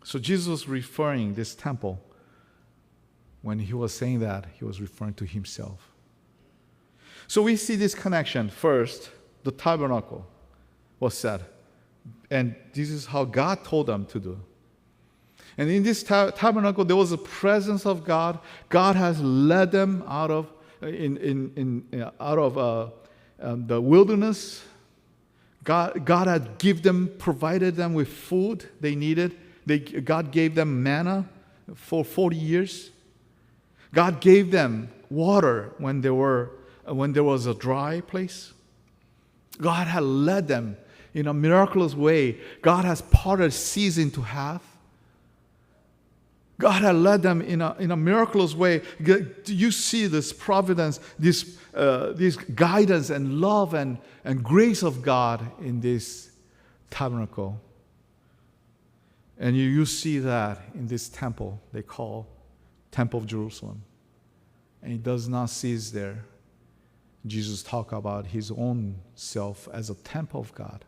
So Jesus was referring this temple, when he was saying that, he was referring to himself. So we see this connection. First, the tabernacle was set. And this is how God told them to do. And in this tabernacle, there was a presence of God. God has led them out of the wilderness. God had provided them with food they needed. God gave them manna for 40 years. God gave them water when there was a dry place. God had led them in a miraculous way. God has parted seas into half. God had led them in a miraculous way. You see this providence, this guidance and love and grace of God in this tabernacle. And you see that in this temple they call Temple of Jerusalem. And it does not cease there. Jesus talked about his own self as a temple of God.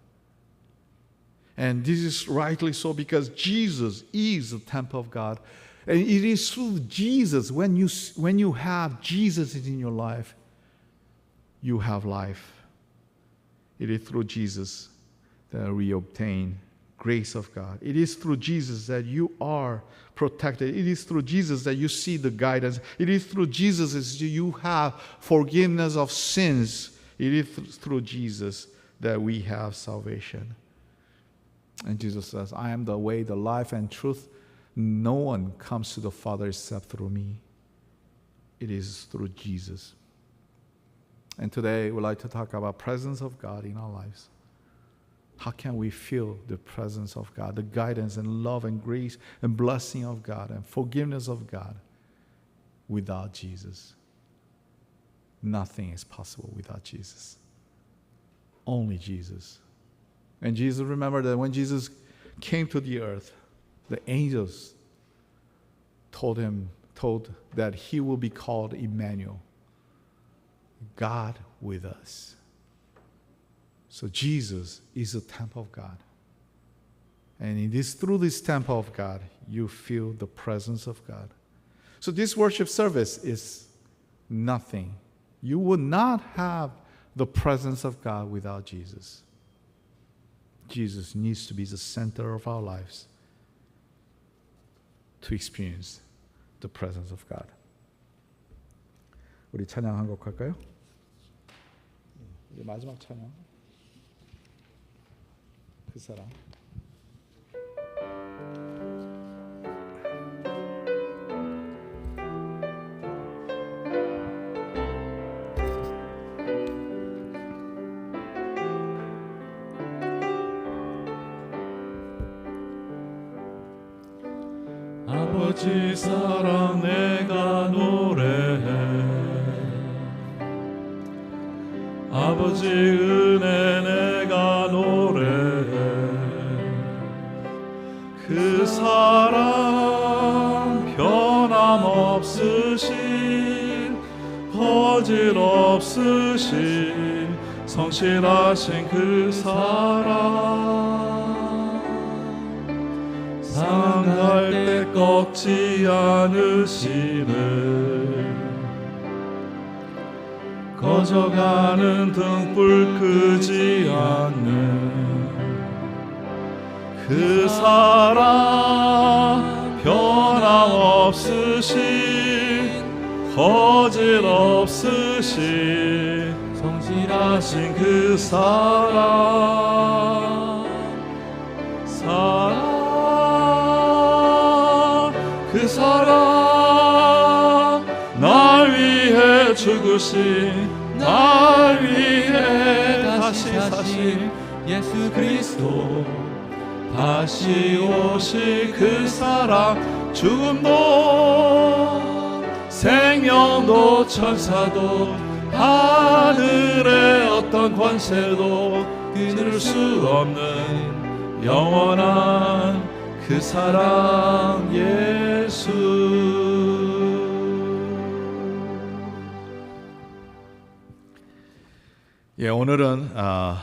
And this is rightly so because Jesus is the temple of God. And it is through Jesus, when you have Jesus in your life, you have life. It is through Jesus that we obtain grace of God. It is through Jesus that you are protected. It is through Jesus that you see the guidance. It is through Jesus that you have forgiveness of sins. It is through Jesus that we have salvation. And Jesus says, I am the way, the life, and truth. No one comes to the Father except through me. It is through Jesus. And today we'd like to talk about presence of God in our lives. How can we feel the presence of God, the guidance and love and grace and blessing of God and forgiveness of God without Jesus? Nothing is possible without Jesus. Only Jesus. And Jesus, remember that when Jesus came to the earth, the angels told that he will be called Emmanuel, God with us. So Jesus is the temple of God. And through this temple of God, you feel the presence of God. So this worship service is nothing. You would not have the presence of God without Jesus. Jesus needs to be the center of our lives to experience the presence of God. 우리 찬양 한 곡 할까요? 이제 마지막 찬양. 그 사람. 아버지 사랑 내가 노래해 아버지 은혜 내가 노래해 그 사랑 변함없으신 거짓없으신 성실하신 그 사랑 상할 때 꺾지 않으시는 꺼져가는 등불 끄지 않는 그 사랑 변함없으신 거짓없으신 성실하신 그 사랑 그 사랑 날 위해 죽으신 날 위해 다시 사신 예수 그리스도 다시 오실 그 사랑 죽음도 생명도 천사도 하늘의 어떤 권세도 끊을 수 없는 영원한 그 사랑 예수 오늘은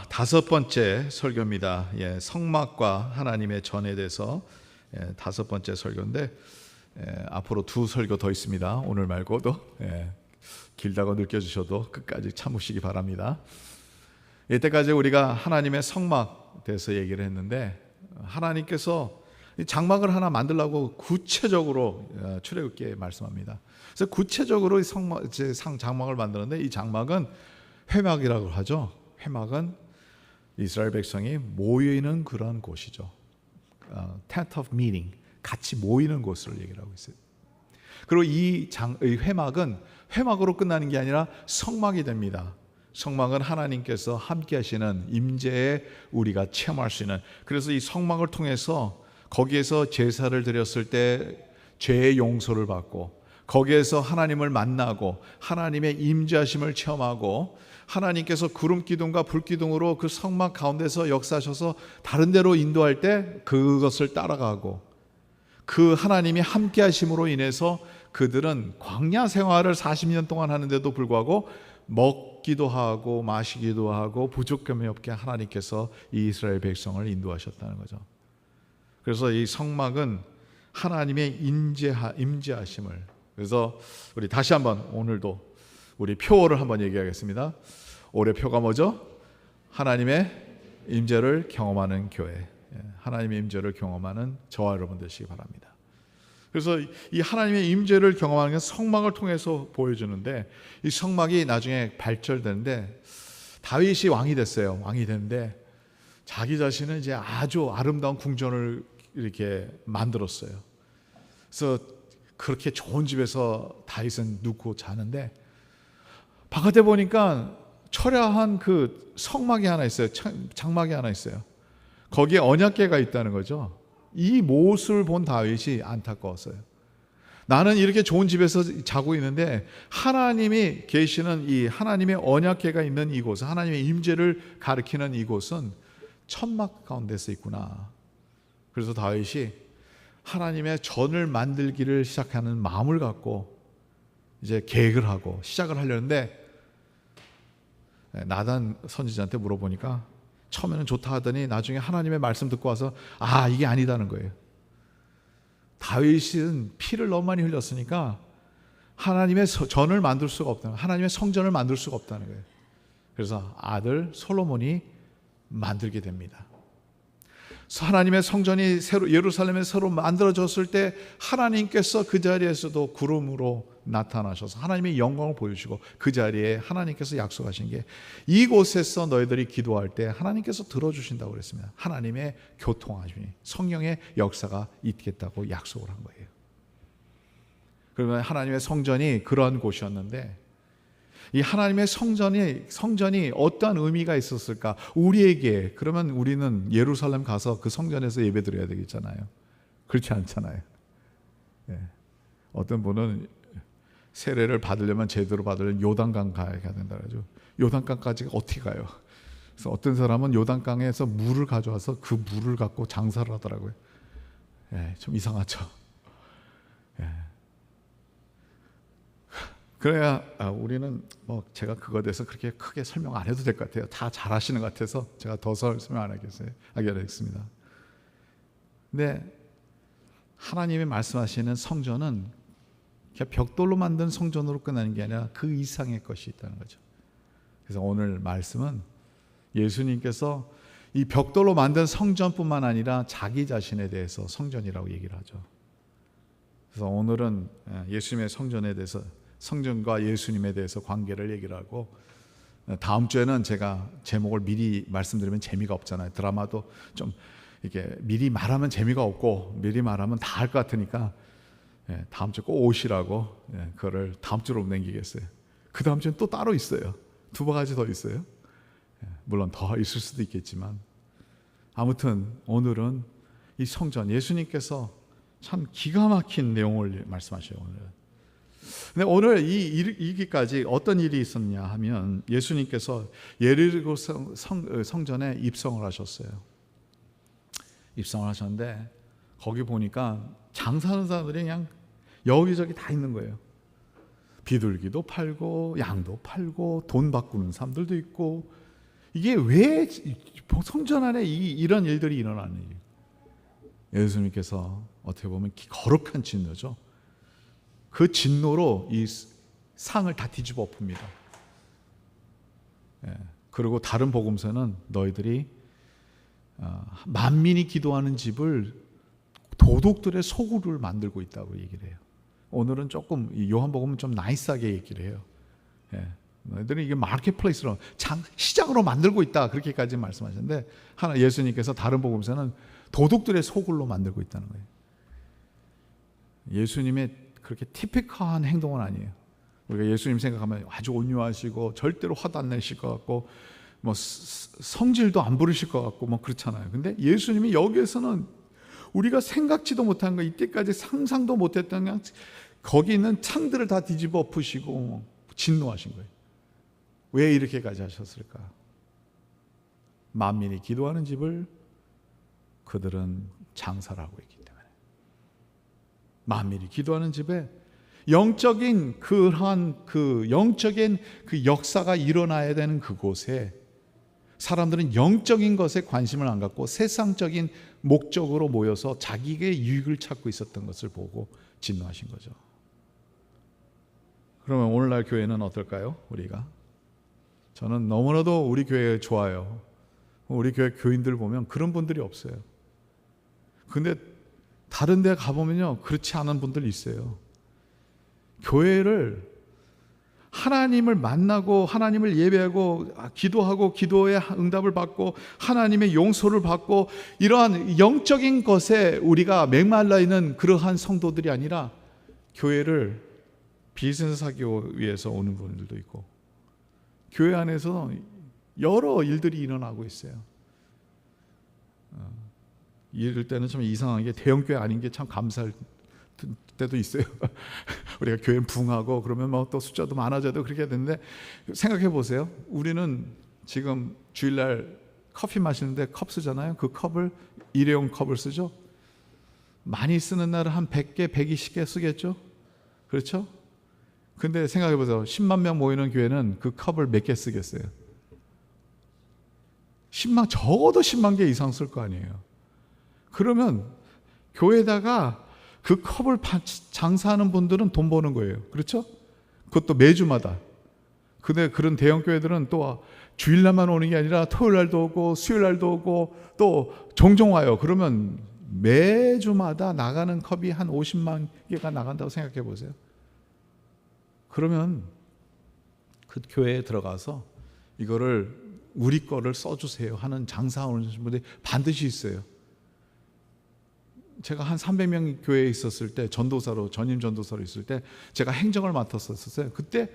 다섯 번째 설교입니다. 성막과 하나님의 전에 대해서 다섯 번째 설교인데 앞으로 두 설교 더 있습니다. 오늘 말고도 길다고 느껴지셔도 끝까지 참으시기 바랍니다. 이때까지 우리가 하나님의 성막 대해서 얘기를 했는데 하나님께서 장막을 하나 만들려고 구체적으로 출애굽기에 말씀합니다. 그래서 구체적으로 이 장막을 만드는데 이 장막은 회막이라고 하죠. 회막은 이스라엘 백성이 모이는 그런 곳이죠. Tent of Meeting, 같이 모이는 곳을 얘기를 하고 있어요. 그리고 이 회막은 회막으로 끝나는 게 아니라 성막이 됩니다. 성막은 하나님께서 함께 하시는 임재에 우리가 체험할 수 있는, 그래서 이 성막을 통해서 거기에서 제사를 드렸을 때 죄의 용서를 받고 거기에서 하나님을 만나고 하나님의 임재하심을 체험하고 하나님께서 구름 기둥과 불 기둥으로 그 성막 가운데서 역사하셔서 다른 데로 인도할 때 그것을 따라가고 그 하나님이 함께 하심으로 인해서 그들은 광야 생활을 40년 동안 하는데도 불구하고 먹기도 하고 마시기도 하고 부족함이 없게 하나님께서 이 이스라엘 백성을 인도하셨다는 거죠. 그래서 이 성막은 하나님의 임재하심을, 그래서 우리 다시 한번 오늘도 우리 표어를 한번 얘기하겠습니다. 올해 표가 뭐죠? 하나님의 임재를 경험하는 교회. 하나님의 임재를 경험하는 저와 여러분 되시기 바랍니다. 그래서 이 하나님의 임재를 경험하는 게 성막을 통해서 보여주는데 이 성막이 나중에 발전되는데 다윗이 왕이 됐어요. 왕이 됐는데 자기 자신은 이제 아주 아름다운 궁전을 이렇게 만들었어요. 그래서 그렇게 좋은 집에서 다윗은 눕고 자는데 바깥에 보니까 철야한 그 성막이 하나 있어요. 장막이 하나 있어요. 거기에 언약궤가 있다는 거죠. 이 모습을 본 다윗이 안타까웠어요. 나는 이렇게 좋은 집에서 자고 있는데 하나님이 계시는 이 하나님의 언약궤가 있는 이곳, 하나님의 임재를 가리키는 이곳은 천막 가운데서 있구나. 그래서 다윗이 하나님의 전을 만들기를 시작하는 마음을 갖고 이제 계획을 하고 시작을 하려는데 나단 선지자한테 물어보니까 처음에는 좋다 하더니 나중에 하나님의 말씀 듣고 와서 이게 아니다는 거예요. 다윗은 피를 너무 많이 흘렸으니까 하나님의 전을 만들 수가 없다는 거예요. 하나님의 성전을 만들 수가 없다는 거예요. 그래서 아들 솔로몬이 만들게 됩니다. 하나님의 성전이 예루살렘에 새로 만들어졌을 때 하나님께서 그 자리에서도 구름으로 나타나셔서 하나님의 영광을 보여주시고 그 자리에 하나님께서 약속하신 게 이곳에서 너희들이 기도할 때 하나님께서 들어주신다고 그랬습니다. 하나님의 교통하심이 성령의 역사가 있겠다고 약속을 한 거예요. 그러면 하나님의 성전이 그러한 곳이었는데 이 하나님의 성전이 어떠한 의미가 있었을까? 우리에게, 그러면 우리는 예루살렘 가서 그 성전에서 예배 드려야 되겠잖아요. 그렇지 않잖아요. 어떤 분은 세례를 받으려면 제대로 받으려면 요단강 가야 된다 그러죠. 요단강까지 어떻게 가요? 그래서 어떤 사람은 요단강에서 물을 가져와서 그 물을 갖고 장사를 하더라고요. 좀 이상하죠. 그래야 우리는 제가 그거에 대해서 그렇게 크게 설명 안 해도 될 것 같아요. 다 잘 하시는 것 같아서 제가 더 설명 안 하겠습니다. 근데 하나님이 말씀하시는 성전은 그냥 벽돌로 만든 성전으로 끝나는 게 아니라 그 이상의 것이 있다는 거죠. 그래서 오늘 말씀은 예수님께서 이 벽돌로 만든 성전뿐만 아니라 자기 자신에 대해서 성전이라고 얘기를 하죠. 그래서 오늘은 예수님의 성전에 대해서, 성전과 예수님에 대해서 관계를 얘기를 하고, 다음 주에는 제가 제목을 미리 말씀드리면 재미가 없잖아요. 드라마도 좀 이렇게 미리 말하면 재미가 없고 미리 말하면 다 할 것 같으니까 다음 주 꼭 오시라고 그거를 다음 주로 남기겠어요. 그 다음 주는 또 따로 있어요. 두 가지 더 있어요. 물론 더 있을 수도 있겠지만 아무튼 오늘은 이 성전, 예수님께서 참 기가 막힌 내용을 말씀하셔요. 오늘은. 근데 오늘 이기까지 어떤 일이 있었냐 하면 예수님께서 예리고 성전에 입성을 하셨어요. 입성을 하셨는데 거기 보니까 장사하는 사람들이 그냥 여기저기 다 있는 거예요. 비둘기도 팔고 양도 팔고 돈 바꾸는 사람들도 있고 이게 왜 성전 안에 이런 일들이 일어나는지. 예수님께서 어떻게 보면 거룩한 진노죠. 그 진노로 이 상을 다 뒤집어 엎습니다. 그리고 다른 복음서는 너희들이 만민이 기도하는 집을 도둑들의 소굴을 만들고 있다고 얘기를 해요. 오늘은 조금 요한복음은 좀 나이스하게 얘기를 해요. 너희들이 이게 마켓플레이스로 시장으로 만들고 있다 그렇게까지 말씀하셨는데 예수님께서 다른 복음서는 도둑들의 소굴로 만들고 있다는 거예요. 예수님의 그렇게 티피컬한 행동은 아니에요. 우리가 예수님 생각하면 아주 온유하시고 절대로 화도 안 내실 것 같고 뭐 성질도 안 부르실 것 같고 뭐 그렇잖아요. 근데 예수님이 여기에서는 우리가 생각지도 못한 거, 이때까지 상상도 못했던 그냥 거기 있는 창들을 다 뒤집어 엎으시고 진노하신 거예요. 왜 이렇게까지 하셨을까? 만민이 기도하는 집을 그들은 장사를 하고 있기 때문에. 만민이 기도하는 집에 영적인 영적인 그 역사가 일어나야 되는 그곳에 사람들은 영적인 것에 관심을 안 갖고 세상적인 목적으로 모여서 자기의 유익을 찾고 있었던 것을 보고 진노하신 거죠. 그러면 오늘날 교회는 어떨까요? 우리가 저는 너무나도 우리 교회 좋아요. 우리 교회 교인들 보면 그런 분들이 없어요. 근데 다른 데 가보면요 그렇지 않은 분들 있어요. 교회를 하나님을 만나고 하나님을 예배하고 기도하고 기도의 응답을 받고 하나님의 용서를 받고 이러한 영적인 것에 우리가 맹말라 있는 그러한 성도들이 아니라 교회를 비즈니스하기 위해서 오는 분들도 있고 교회 안에서 여러 일들이 일어나고 있어요. 이럴 때는 좀 이상한 게 대형교회 아닌 게 참 감사할 때도 있어요. 우리가 교회는 붕하고 그러면 뭐 또 숫자도 많아져도 그렇게 되는데 생각해 보세요. 우리는 지금 주일날 커피 마시는데 컵 쓰잖아요. 그 컵을 일회용 컵을 쓰죠. 많이 쓰는 날은 한 100개, 120개 쓰겠죠. 그렇죠? 근데 생각해 보세요. 10만 명 모이는 교회는 그 컵을 몇 개 쓰겠어요? 적어도 10만 개 이상 쓸 거 아니에요. 그러면 교회에다가 그 컵을 장사하는 분들은 돈 버는 거예요. 그렇죠? 그것도 매주마다. 근데 그런 대형 교회들은 또 주일날만 오는 게 아니라 토요일날도 오고 수요일날도 오고 또 종종 와요. 그러면 매주마다 나가는 컵이 한 50만 개가 나간다고 생각해 보세요. 그러면 그 교회에 들어가서 이거를 우리 거를 써주세요 하는 장사하는 분들이 반드시 있어요. 제가 한 300명 교회에 있었을 때 전임 전도사로 있을 때 제가 행정을 맡았었어요. 그때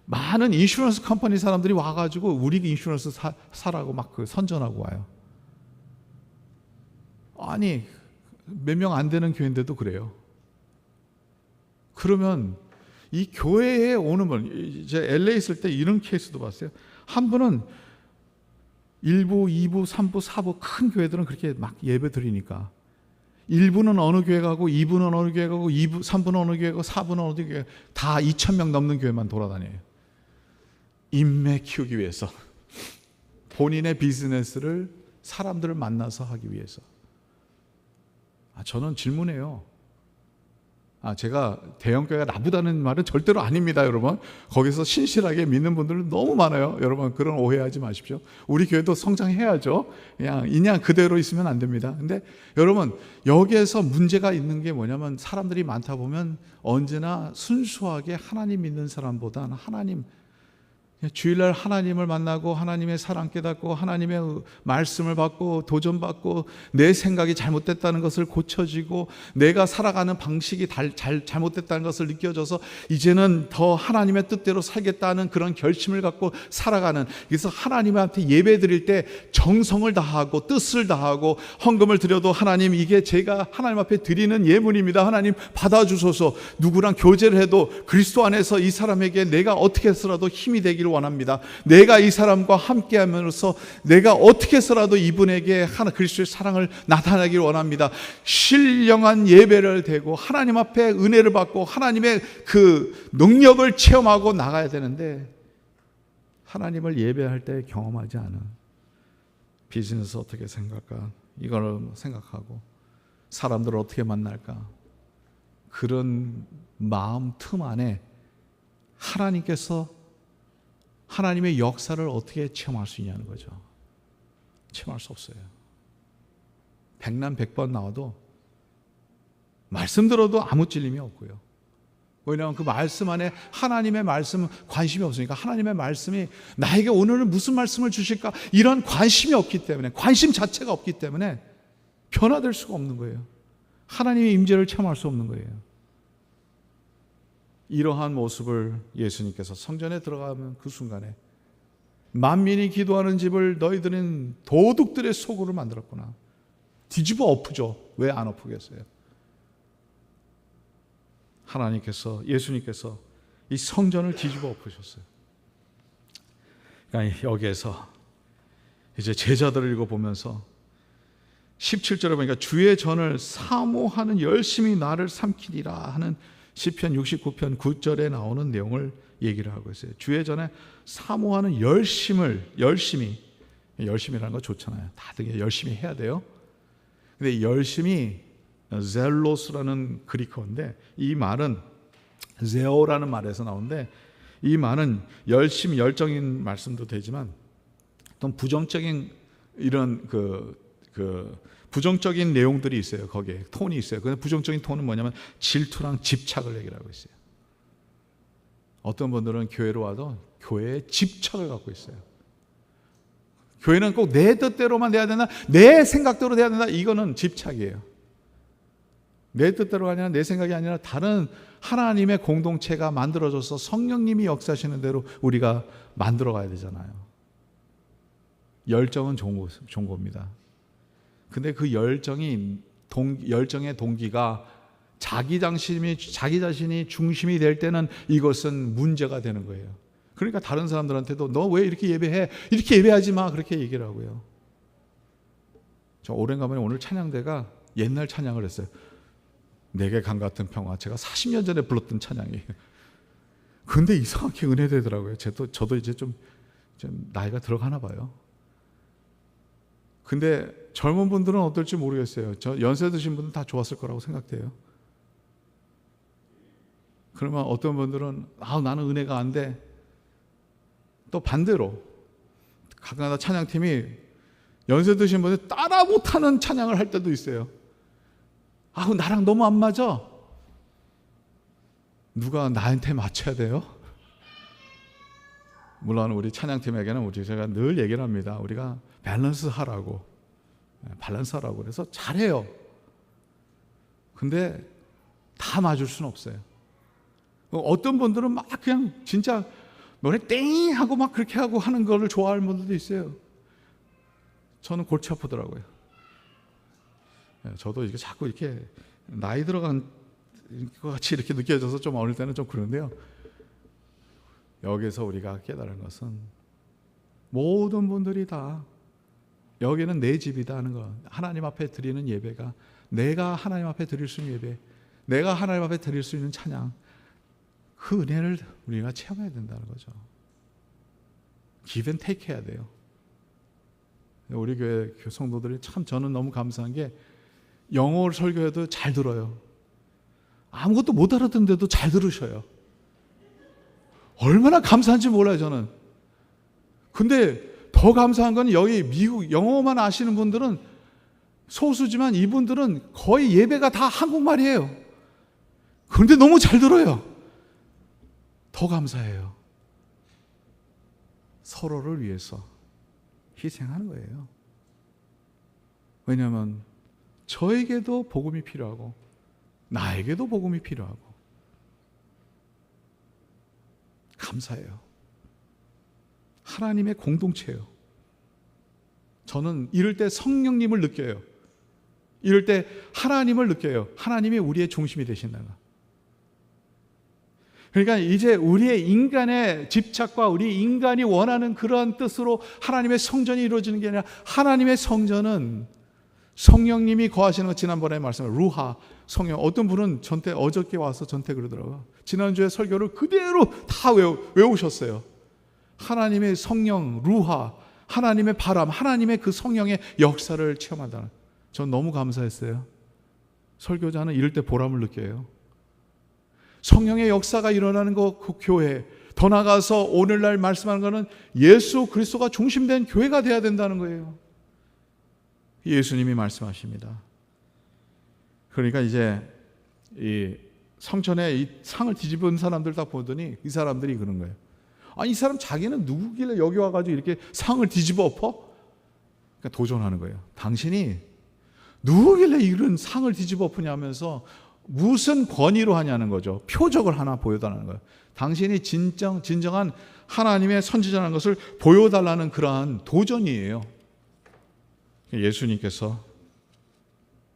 많은 인슈런스 컴퍼니 사람들이 와가지고 우리 인슈런스 사라고 막 그 선전하고 와요. 아니 몇 명 안 되는 교회인데도 그래요. 그러면 이 교회에 오는 분, 제가 LA 있을 때 이런 케이스도 봤어요. 한 분은 1부, 2부, 3부, 4부 큰 교회들은 그렇게 막 예배 드리니까 1부는 어느 교회 가고 2부는 어느 교회 가고 2부, 3부는 어느 교회 가고 4부는 어느 교회 다 2,000명 넘는 교회만 돌아다녀요. 인맥 키우기 위해서 본인의 비즈니스를 사람들을 만나서 하기 위해서. 저는 질문해요. 제가 대형교회가 나쁘다는 말은 절대로 아닙니다, 여러분. 거기서 신실하게 믿는 분들은 너무 많아요. 여러분, 그런 오해하지 마십시오. 우리 교회도 성장해야죠. 그냥 그대로 있으면 안 됩니다. 근데 여러분, 여기에서 문제가 있는 게 뭐냐면 사람들이 많다 보면 언제나 순수하게 하나님 믿는 사람보다는 주일날 하나님을 만나고 하나님의 사랑 깨닫고 하나님의 말씀을 받고 도전받고 내 생각이 잘못됐다는 것을 고쳐지고 내가 살아가는 방식이 잘못됐다는 것을 느껴져서 이제는 더 하나님의 뜻대로 살겠다는 그런 결심을 갖고 살아가는, 그래서 하나님한테 예배 드릴 때 정성을 다하고 뜻을 다하고 헌금을 드려도 하나님 이게 제가 하나님 앞에 드리는 예물입니다. 하나님 받아주소서. 누구랑 교제를 해도 그리스도 안에서 이 사람에게 내가 어떻게 해서라도 힘이 되기를 원합니다. 내가 이 사람과 함께 함으로써 내가 어떻게 해서라도 이분에게 그리스도의 사랑을 나타내기를 원합니다. 신령한 예배를 드리고 하나님 앞에 은혜를 받고 하나님의 그 능력을 체험하고 나가야 되는데 하나님을 예배할 때 경험하지 않은 비즈니스 어떻게 생각할까? 이걸 생각하고 사람들을 어떻게 만날까? 그런 마음 틈 안에 하나님께서 하나님의 역사를 어떻게 체험할 수 있냐는 거죠. 체험할 수 없어요. 백난 백번 나와도 말씀 들어도 아무 찔림이 없고요. 왜냐하면 그 말씀 안에 하나님의 말씀 관심이 없으니까, 하나님의 말씀이 나에게 오늘은 무슨 말씀을 주실까 이런 관심이 없기 때문에, 관심 자체가 없기 때문에 변화될 수가 없는 거예요. 하나님의 임재를 체험할 수 없는 거예요. 이러한 모습을 예수님께서 성전에 들어가면 그 순간에 만민이 기도하는 집을 너희들은 도둑들의 소굴을 만들었구나. 뒤집어 엎으죠. 왜 안 엎으겠어요? 하나님께서, 예수님께서 이 성전을 뒤집어 엎으셨어요. 그러니까 여기에서 이제 제자들을 읽어보면서 17절에 보니까 주의 전을 사모하는 열심히 나를 삼키리라 하는 시편 69편 9절에 나오는 내용을 얘기를 하고 있어요. 주의 전에 사모하는 열심이라는 거 좋잖아요. 다들 열심히 해야 돼요. 근데 열심히 젤로스라는 그리커인데, 이 말은 제오라는 말에서 나오는데, 이 말은 열정인 말씀도 되지만 또 부정적인 이런 부정적인 내용들이 있어요. 거기에 톤이 있어요. 그 부정적인 톤은 뭐냐면 질투랑 집착을 얘기를 하고 있어요. 어떤 분들은 교회로 와도 교회에 집착을 갖고 있어요. 교회는 꼭 내 뜻대로만 돼야 된다, 내 생각대로 돼야 된다. 이거는 집착이에요. 내 뜻대로가 아니라, 내 생각이 아니라 다른 하나님의 공동체가 만들어져서 성령님이 역사하시는 대로 우리가 만들어 가야 되잖아요. 열정은 좋은 겁니다. 근데 그 열정의 동기가 자기 자신이 중심이 될 때는 이것은 문제가 되는 거예요. 그러니까 다른 사람들한테도 너 왜 이렇게 예배해? 이렇게 예배하지 마. 그렇게 얘기를 하고요. 저 오랜만에 오늘 찬양대가 옛날 찬양을 했어요. 내게 강 같은 평화. 제가 40년 전에 불렀던 찬양이에요. 근데 이상하게 은혜되더라고요. 저도 이제 좀 나이가 들어가나 봐요. 근데 젊은 분들은 어떨지 모르겠어요. 저 연세 드신 분들은 다 좋았을 거라고 생각돼요. 그러면 어떤 분들은 나는 은혜가 안 돼. 또 반대로 가끔가다 찬양팀이 연세 드신 분들 따라 못하는 찬양을 할 때도 있어요. 나랑 너무 안 맞아. 누가 나한테 맞춰야 돼요? 물론 우리 찬양팀에게는 제가 늘 얘기를 합니다. 우리가 밸런스 하라고. 그래서 잘해요. 근데 다 맞을 수는 없어요. 어떤 분들은 막 그냥 진짜 노래 땡 하고 막 그렇게 하고 하는 거를 좋아하는 분들도 있어요. 저는 골치 아프더라고요. 저도 이게 자꾸 이렇게 나이 들어간 것 같이 이렇게 느껴져서 좀 어릴 때는 좀 그런데요. 여기서 우리가 깨달은 것은 모든 분들이 다 여기는 내 집이다 하는 거, 하나님 앞에 드리는 예배가 내가 하나님 앞에 드릴 수 있는 예배, 내가 하나님 앞에 드릴 수 있는 찬양, 그 은혜를 우리가 체험해야 된다는 거죠. give and take 해야 돼요. 우리 교회 성도들이 참 저는 너무 감사한 게 영어 설교해도 잘 들어요. 아무것도 못 알아듣는데도 잘 들으셔요. 얼마나 감사한지 몰라요, 저는. 근데 더 감사한 건 여기 미국 영어만 아시는 분들은 소수지만 이분들은 거의 예배가 다 한국말이에요. 그런데 너무 잘 들어요. 더 감사해요. 서로를 위해서 희생하는 거예요. 왜냐하면 저에게도 복음이 필요하고 나에게도 복음이 필요하고 감사해요. 하나님의 공동체예요. 저는 이럴 때 성령님을 느껴요. 이럴 때 하나님을 느껴요. 하나님이 우리의 중심이 되신다는 거. 그러니까 이제 우리의 인간의 집착과 우리 인간이 원하는 그러한 뜻으로 하나님의 성전이 이루어지는 게 아니라 하나님의 성전은 성령님이 거하시는 것, 지난번에 말씀한 루하 성령. 어떤 분은 어저께 와서 전태 그러더라고요. 지난주에 설교를 그대로 다 외우셨어요. 하나님의 성령 루하, 하나님의 바람, 하나님의 그 성령의 역사를 체험한다는. 전 너무 감사했어요. 설교자는 이럴 때 보람을 느껴요. 성령의 역사가 일어나는 그 교회, 더 나아가서 오늘날 말씀하는 것은 예수 그리스도가 중심된 교회가 돼야 된다는 거예요. 예수님이 말씀하십니다. 그러니까 이제 이 성전에 이 상을 뒤집은 사람들 딱 보더니 이 사람들이 그런 거예요. 이 사람 자기는 누구길래 여기 와가지고 이렇게 상을 뒤집어 엎어? 그러니까 도전하는 거예요. 당신이 누구길래 이런 상을 뒤집어 엎으냐면서 무슨 권위로 하냐는 거죠. 표적을 하나 보여달라는 거예요. 당신이 진정한 하나님의 선지자라는 것을 보여달라는 그러한 도전이에요. 예수님께서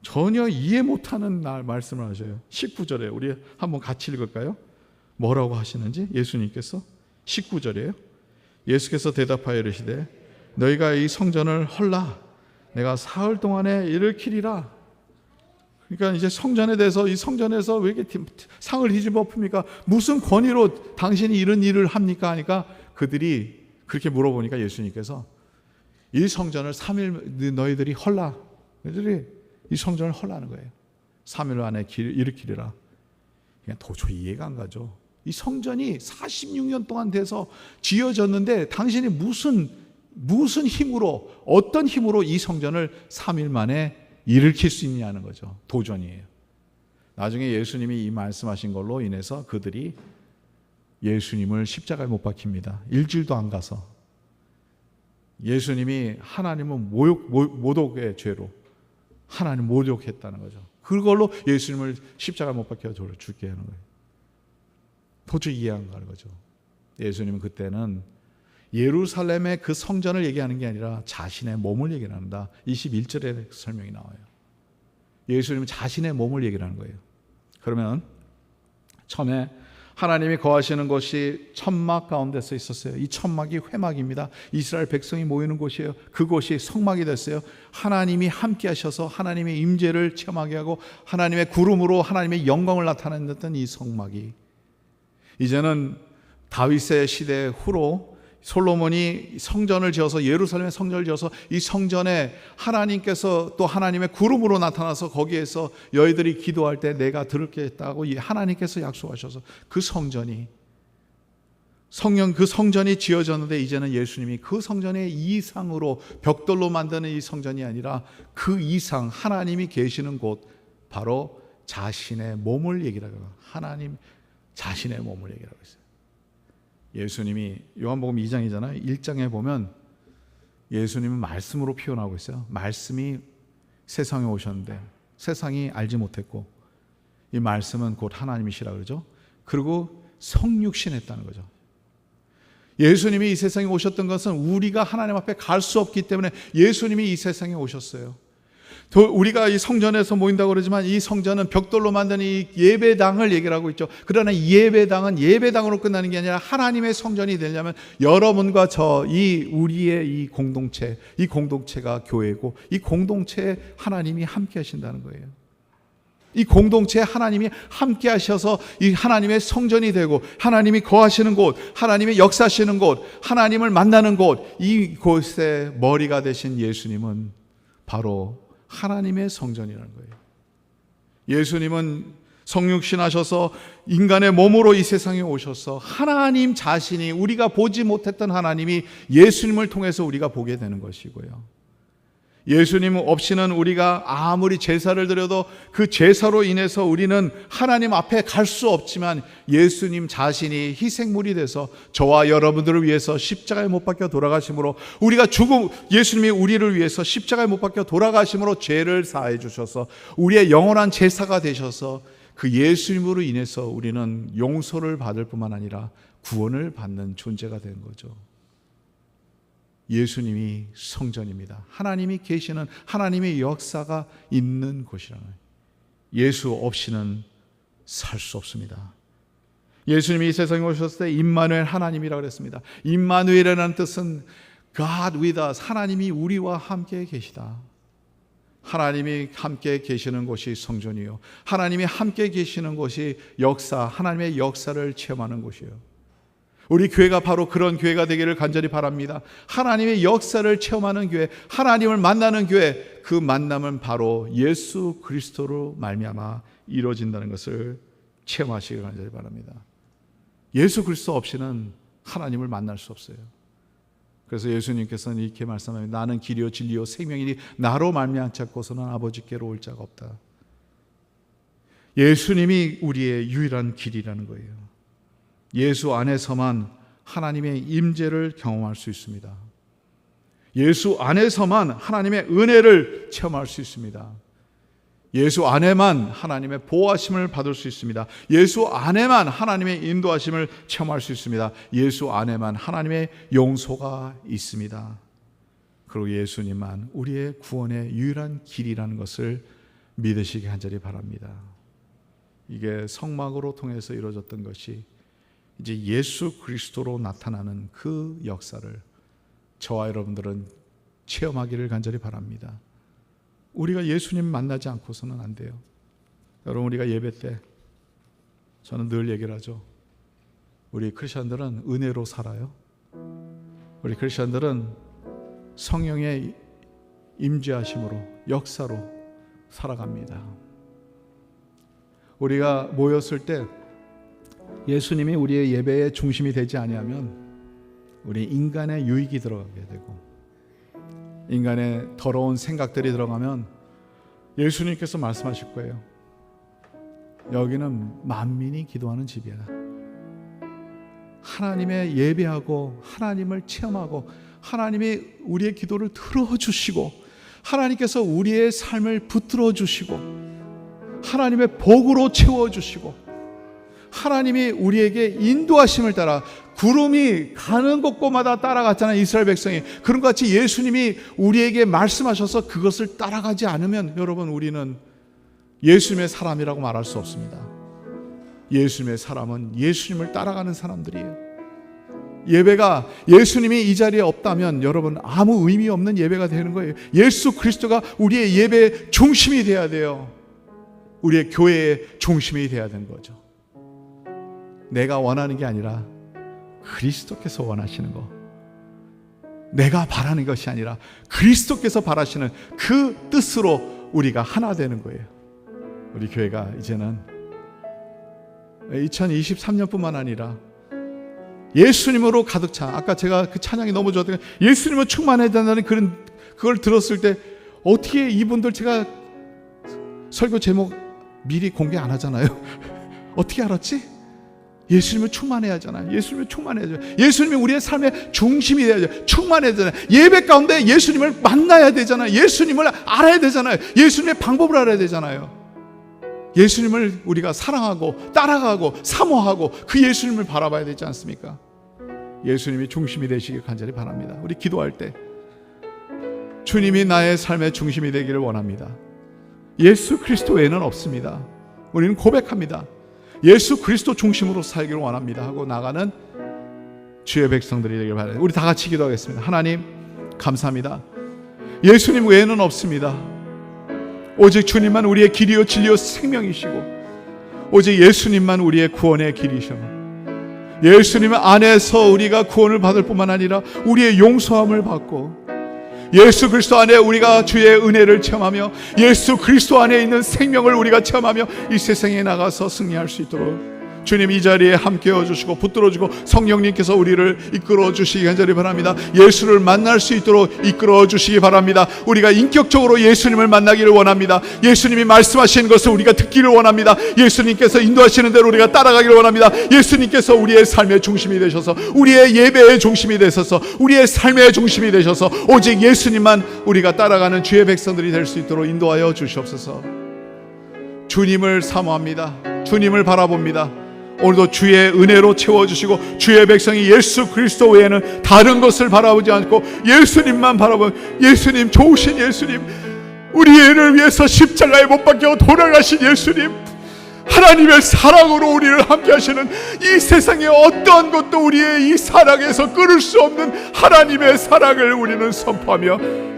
전혀 이해 못하는 말씀을 하셔요. 19절에 우리 한번 같이 읽을까요? 뭐라고 하시는지 예수님께서 19절이에요. 예수께서 대답하여 이르시되 너희가 이 성전을 헐라 내가 사흘 동안에 일으키리라. 그러니까 이제 성전에 대해서 이 성전에서 왜 이렇게 상을 뒤집어 엎습니까? 무슨 권위로 당신이 이런 일을 합니까? 하니까 그들이 그렇게 물어보니까 예수님께서 이 성전을 3일 너희들이 헐라. 너희들이 이 성전을 헐라는 거예요. 3일 안에 일으키리라. 그냥 도저히 이해가 안 가죠. 이 성전이 46년 동안 돼서 지어졌는데 당신이 무슨 힘으로, 어떤 힘으로 이 성전을 3일 만에 일으킬 수 있냐는 거죠. 도전이에요. 나중에 예수님이 이 말씀하신 걸로 인해서 그들이 예수님을 십자가에 못 박힙니다. 일주일도 안 가서. 예수님이 하나님은 모독의 죄로 하나님 모독했다는 거죠. 그걸로 예수님을 십자가에 못 박혀 죽게 하는 거예요. 도저히 이해 안 가는 거죠. 예수님은 그때는 예루살렘의 그 성전을 얘기하는 게 아니라 자신의 몸을 얘기한다. 21절에 설명이 나와요. 예수님은 자신의 몸을 얘기하는 거예요. 그러면 처음에 하나님이 거하시는 곳이 천막 가운데서 있었어요. 이 천막이 회막입니다. 이스라엘 백성이 모이는 곳이에요. 그곳이 성막이 됐어요. 하나님이 함께 하셔서 하나님의 임재를 체험하게 하고 하나님의 구름으로 하나님의 영광을 나타냈던 이 성막이 이제는 다윗의 시대 후로 솔로몬이 성전을 지어서 예루살렘에 성전을 지어서 이 성전에 하나님께서 또 하나님의 구름으로 나타나서 거기에서 너희들이 기도할 때 내가 들을겠다고 하나님께서 약속하셔서 그 성전이 그 성전이 지어졌는데 이제는 예수님이 그 성전의 이상으로 벽돌로 만드는 이 성전이 아니라 그 이상 하나님이 계시는 곳 바로 자신의 몸을 얘기하고 하나님 자신의 몸을 얘기하고 있어요. 예수님이 요한복음 2장이잖아요. 1장에 보면 예수님은 말씀으로 표현하고 있어요. 말씀이 세상에 오셨는데 세상이 알지 못했고 이 말씀은 곧 하나님이시라 그러죠. 그리고 성육신했다는 거죠. 예수님이 이 세상에 오셨던 것은 우리가 하나님 앞에 갈 수 없기 때문에 예수님이 이 세상에 오셨어요. 우리가 이 성전에서 모인다고 그러지만 이 성전은 벽돌로 만든 이 예배당을 얘기를 하고 있죠. 그러나 예배당은 예배당으로 끝나는 게 아니라 하나님의 성전이 되려면 여러분과 우리의 이 공동체가 교회고 이 공동체에 하나님이 함께 하신다는 거예요. 이 공동체에 하나님이 함께 하셔서 이 하나님의 성전이 되고 하나님이 거하시는 곳, 하나님의 역사하시는 곳, 하나님을 만나는 곳, 이곳의 머리가 되신 예수님은 바로 하나님의 성전이라는 거예요. 예수님은 성육신 하셔서 인간의 몸으로 이 세상에 오셔서 하나님 자신이 우리가 보지 못했던 하나님이 예수님을 통해서 우리가 보게 되는 것이고요. 예수님 없이는 우리가 아무리 제사를 드려도 그 제사로 인해서 우리는 하나님 앞에 갈 수 없지만 예수님 자신이 희생물이 돼서 저와 여러분들을 위해서 십자가에 못 박혀 돌아가심으로 우리가 예수님이 우리를 위해서 십자가에 못 박혀 돌아가심으로 죄를 사해 주셔서 우리의 영원한 제사가 되셔서 그 예수님으로 인해서 우리는 용서를 받을 뿐만 아니라 구원을 받는 존재가 된 거죠. 예수님이 성전입니다. 하나님이 계시는 하나님의 역사가 있는 곳이라는 거예요. 예수 없이는 살 수 없습니다. 예수님이 이 세상에 오셨을 때 임마누엘 하나님이라고 그랬습니다. 임마누엘이라는 뜻은 God with us, 하나님이 우리와 함께 계시다. 하나님이 함께 계시는 곳이 성전이요, 하나님이 함께 계시는 곳이 하나님의 역사를 체험하는 곳이에요. 우리 교회가 바로 그런 교회가 되기를 간절히 바랍니다. 하나님의 역사를 체험하는 교회, 하나님을 만나는 교회, 그 만남은 바로 예수 그리스도로 말미암아 이루어진다는 것을 체험하시길 간절히 바랍니다. 예수 그리스도 없이는 하나님을 만날 수 없어요. 그래서 예수님께서는 이렇게 말씀합니다. 나는 길이요 진리요 생명이니 나로 말미암지 않고서는 아버지께로 올 자가 없다. 예수님이 우리의 유일한 길이라는 거예요. 예수 안에서만 하나님의 임재를 경험할 수 있습니다. 예수 안에서만 하나님의 은혜를 체험할 수 있습니다. 예수 안에만 하나님의 보호하심을 받을 수 있습니다. 예수 안에만 하나님의 인도하심을 체험할 수 있습니다. 예수 안에만 하나님의 용서가 있습니다. 그리고 예수님만 우리의 구원의 유일한 길이라는 것을 믿으시기 간절히 바랍니다. 이게 성막으로 통해서 이루어졌던 것이 이제 예수 그리스도로 나타나는 그 역사를 저와 여러분들은 체험하기를 간절히 바랍니다. 우리가 예수님 만나지 않고서는 안 돼요. 여러분, 우리가 예배 때 저는 늘 얘기를 하죠. 우리 크리스천들은 은혜로 살아요. 우리 크리스천들은 성령의 임재하심으로, 역사로 살아갑니다. 우리가 모였을 때 예수님이 우리의 예배의 중심이 되지 아니하면 우리 인간의 유익이 들어가게 되고, 인간의 더러운 생각들이 들어가면 예수님께서 말씀하실 거예요. 여기는 만민이 기도하는 집이야. 하나님의 예배하고 하나님을 체험하고 하나님이 우리의 기도를 들어주시고 하나님께서 우리의 삶을 붙들어 주시고 하나님의 복으로 채워주시고 하나님이 우리에게 인도하심을 따라 구름이 가는 곳곳마다 따라갔잖아요. 이스라엘 백성이. 그런 것 같이 예수님이 우리에게 말씀하셔서 그것을 따라가지 않으면 여러분, 우리는 예수님의 사람이라고 말할 수 없습니다. 예수님의 사람은 예수님을 따라가는 사람들이에요. 예배가 예수님이 이 자리에 없다면 여러분 아무 의미 없는 예배가 되는 거예요. 예수 그리스도가 우리의 예배의 중심이 돼야 돼요. 우리의 교회의 중심이 돼야 되는 거죠. 내가 원하는 게 아니라 그리스도께서 원하시는 거, 내가 바라는 것이 아니라 그리스도께서 바라시는 그 뜻으로 우리가 하나 되는 거예요. 우리 교회가 이제는 2023년뿐만 아니라 예수님으로 가득 차, 아까 제가 그 찬양이 너무 좋았던 게 예수님을 충만해야 된다는 그걸 들었을 때 어떻게 이분들, 제가 설교 제목 미리 공개 안 하잖아요. 어떻게 알았지? 예수님을 충만해야 하잖아요. 예수님을 충만해야 하잖아요. 예수님이 우리의 삶의 중심이 되어야죠. 충만해야 되잖아요. 예배 가운데 예수님을 만나야 되잖아요. 예수님을 알아야 되잖아요. 예수님의 방법을 알아야 되잖아요. 예수님을 우리가 사랑하고 따라가고 사모하고 그 예수님을 바라봐야 되지 않습니까? 예수님이 중심이 되시길 간절히 바랍니다. 우리 기도할 때 주님이 나의 삶의 중심이 되기를 원합니다. 예수 그리스도 외에는 없습니다. 우리는 고백합니다. 예수 그리스도 중심으로 살기를 원합니다 하고 나가는 주의 백성들이 되길 바랍니다. 우리 다 같이 기도하겠습니다. 하나님 감사합니다. 예수님 외에는 없습니다. 오직 주님만 우리의 길이요 진리요 생명이시고 오직 예수님만 우리의 구원의 길이시오. 예수님 안에서 우리가 구원을 받을 뿐만 아니라 우리의 용서함을 받고 예수 그리스도 안에 우리가 주의 은혜를 체험하며 예수 그리스도 안에 있는 생명을 우리가 체험하며 이 세상에 나가서 승리할 수 있도록 주님 이 자리에 함께해 주시고 붙들어 주고 성령님께서 우리를 이끌어 주시기 간절히 바랍니다. 예수를 만날 수 있도록 이끌어 주시기 바랍니다. 우리가 인격적으로 예수님을 만나기를 원합니다. 예수님이 말씀하시는 것을 우리가 듣기를 원합니다. 예수님께서 인도하시는 대로 우리가 따라가기를 원합니다. 예수님께서 우리의 삶의 중심이 되셔서 우리의 예배의 중심이 되셔서 우리의 삶의 중심이 되셔서 오직 예수님만 우리가 따라가는 주의 백성들이 될 수 있도록 인도하여 주시옵소서. 주님을 사모합니다. 주님을 바라봅니다. 오늘도 주의 은혜로 채워주시고 주의 백성이 예수 그리스도 외에는 다른 것을 바라보지 않고 예수님만 바라보고 예수님, 좋으신 예수님, 우리를 위해서 십자가에 못 박혀 돌아가신 예수님, 하나님의 사랑으로 우리를 함께 하시는 이 세상의 어떠한 것도 우리의 이 사랑에서 끊을 수 없는 하나님의 사랑을 우리는 선포하며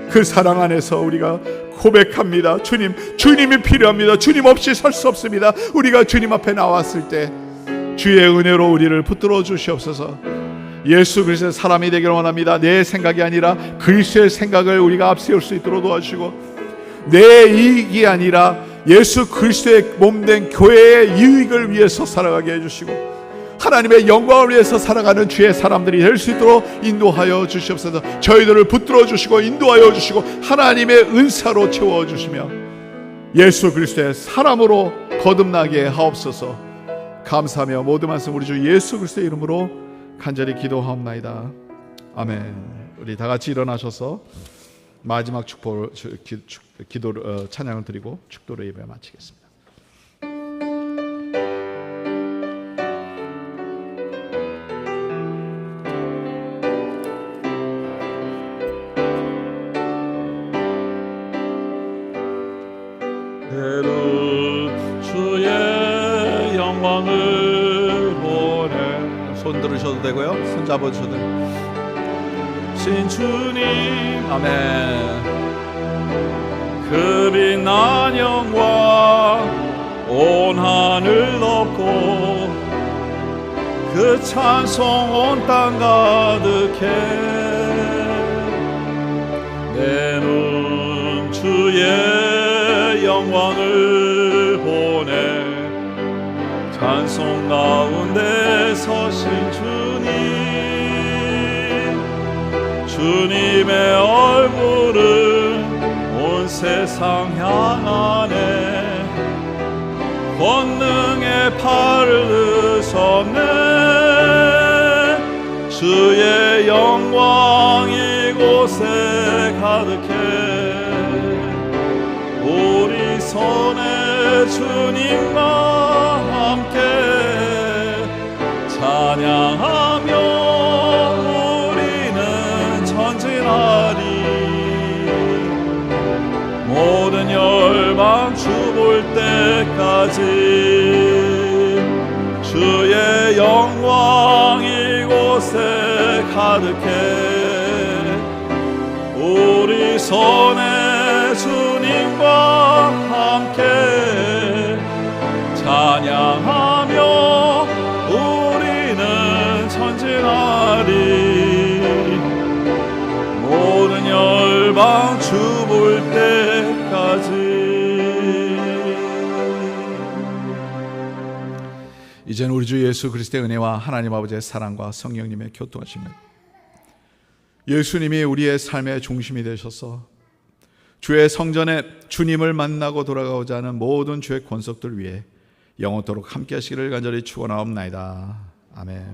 그 사랑 안에서 우리가 고백합니다. 주님이 필요합니다. 주님 없이 살 수 없습니다. 우리가 주님 앞에 나왔을 때 주의 은혜로 우리를 붙들어 주시옵소서. 예수 그리스도의 사람이 되기를 원합니다. 내 생각이 아니라 그리스도의 생각을 우리가 앞세울 수 있도록 도와주시고, 내 이익이 아니라 예수 그리스도의 몸된 교회의 이익을 위해서 살아가게 해주시고, 하나님의 영광을 위해서 살아가는 주의 사람들이 될 수 있도록 인도하여 주시옵소서. 저희들을 붙들어 주시고 인도하여 주시고 하나님의 은사로 채워 주시며 예수 그리스도의 사람으로 거듭나게 하옵소서. 감사하며 모든 말씀 우리 주 예수 그리스도의 이름으로 간절히 기도하옵나이다. 아멘. 우리 다 같이 일어나셔서 마지막 기도를 찬양을 드리고 축도를 예배 마치겠습니다. 주의 영광을 보내. 손 들으셔도 되고요, 손 잡아주셔도 되고. 신 주님, 아멘. 그 빛난 영광 온 하늘 덮고 그 찬송 온 땅 가득해. 내 눈 주의 영광을 보내. 찬송 가운데 서신 주님의 얼굴은 온 세상 향하네. 권능의 팔을 드셨네. 주의 영광 이곳에 가득해. 우리 손에 주님과 함께 찬양하며 우리는 전진하리. 모든 열방 주 볼 때까지 주의 영광 이곳에 가득해. 우리 손에 주님과 함께 찬양하며 우리는 전진하리. 모든 열방 주 볼 때까지. 이제는 우리 주 예수 그리스도의 은혜와 하나님 아버지의 사랑과 성령님의 교통하심을, 예수님이 우리의 삶의 중심이 되셔서 주의 성전에 주님을 만나고 돌아가고자 하는 모든 주의 권속들 위해 영원토록 함께 하시기를 간절히 축원하옵나이다. 아멘.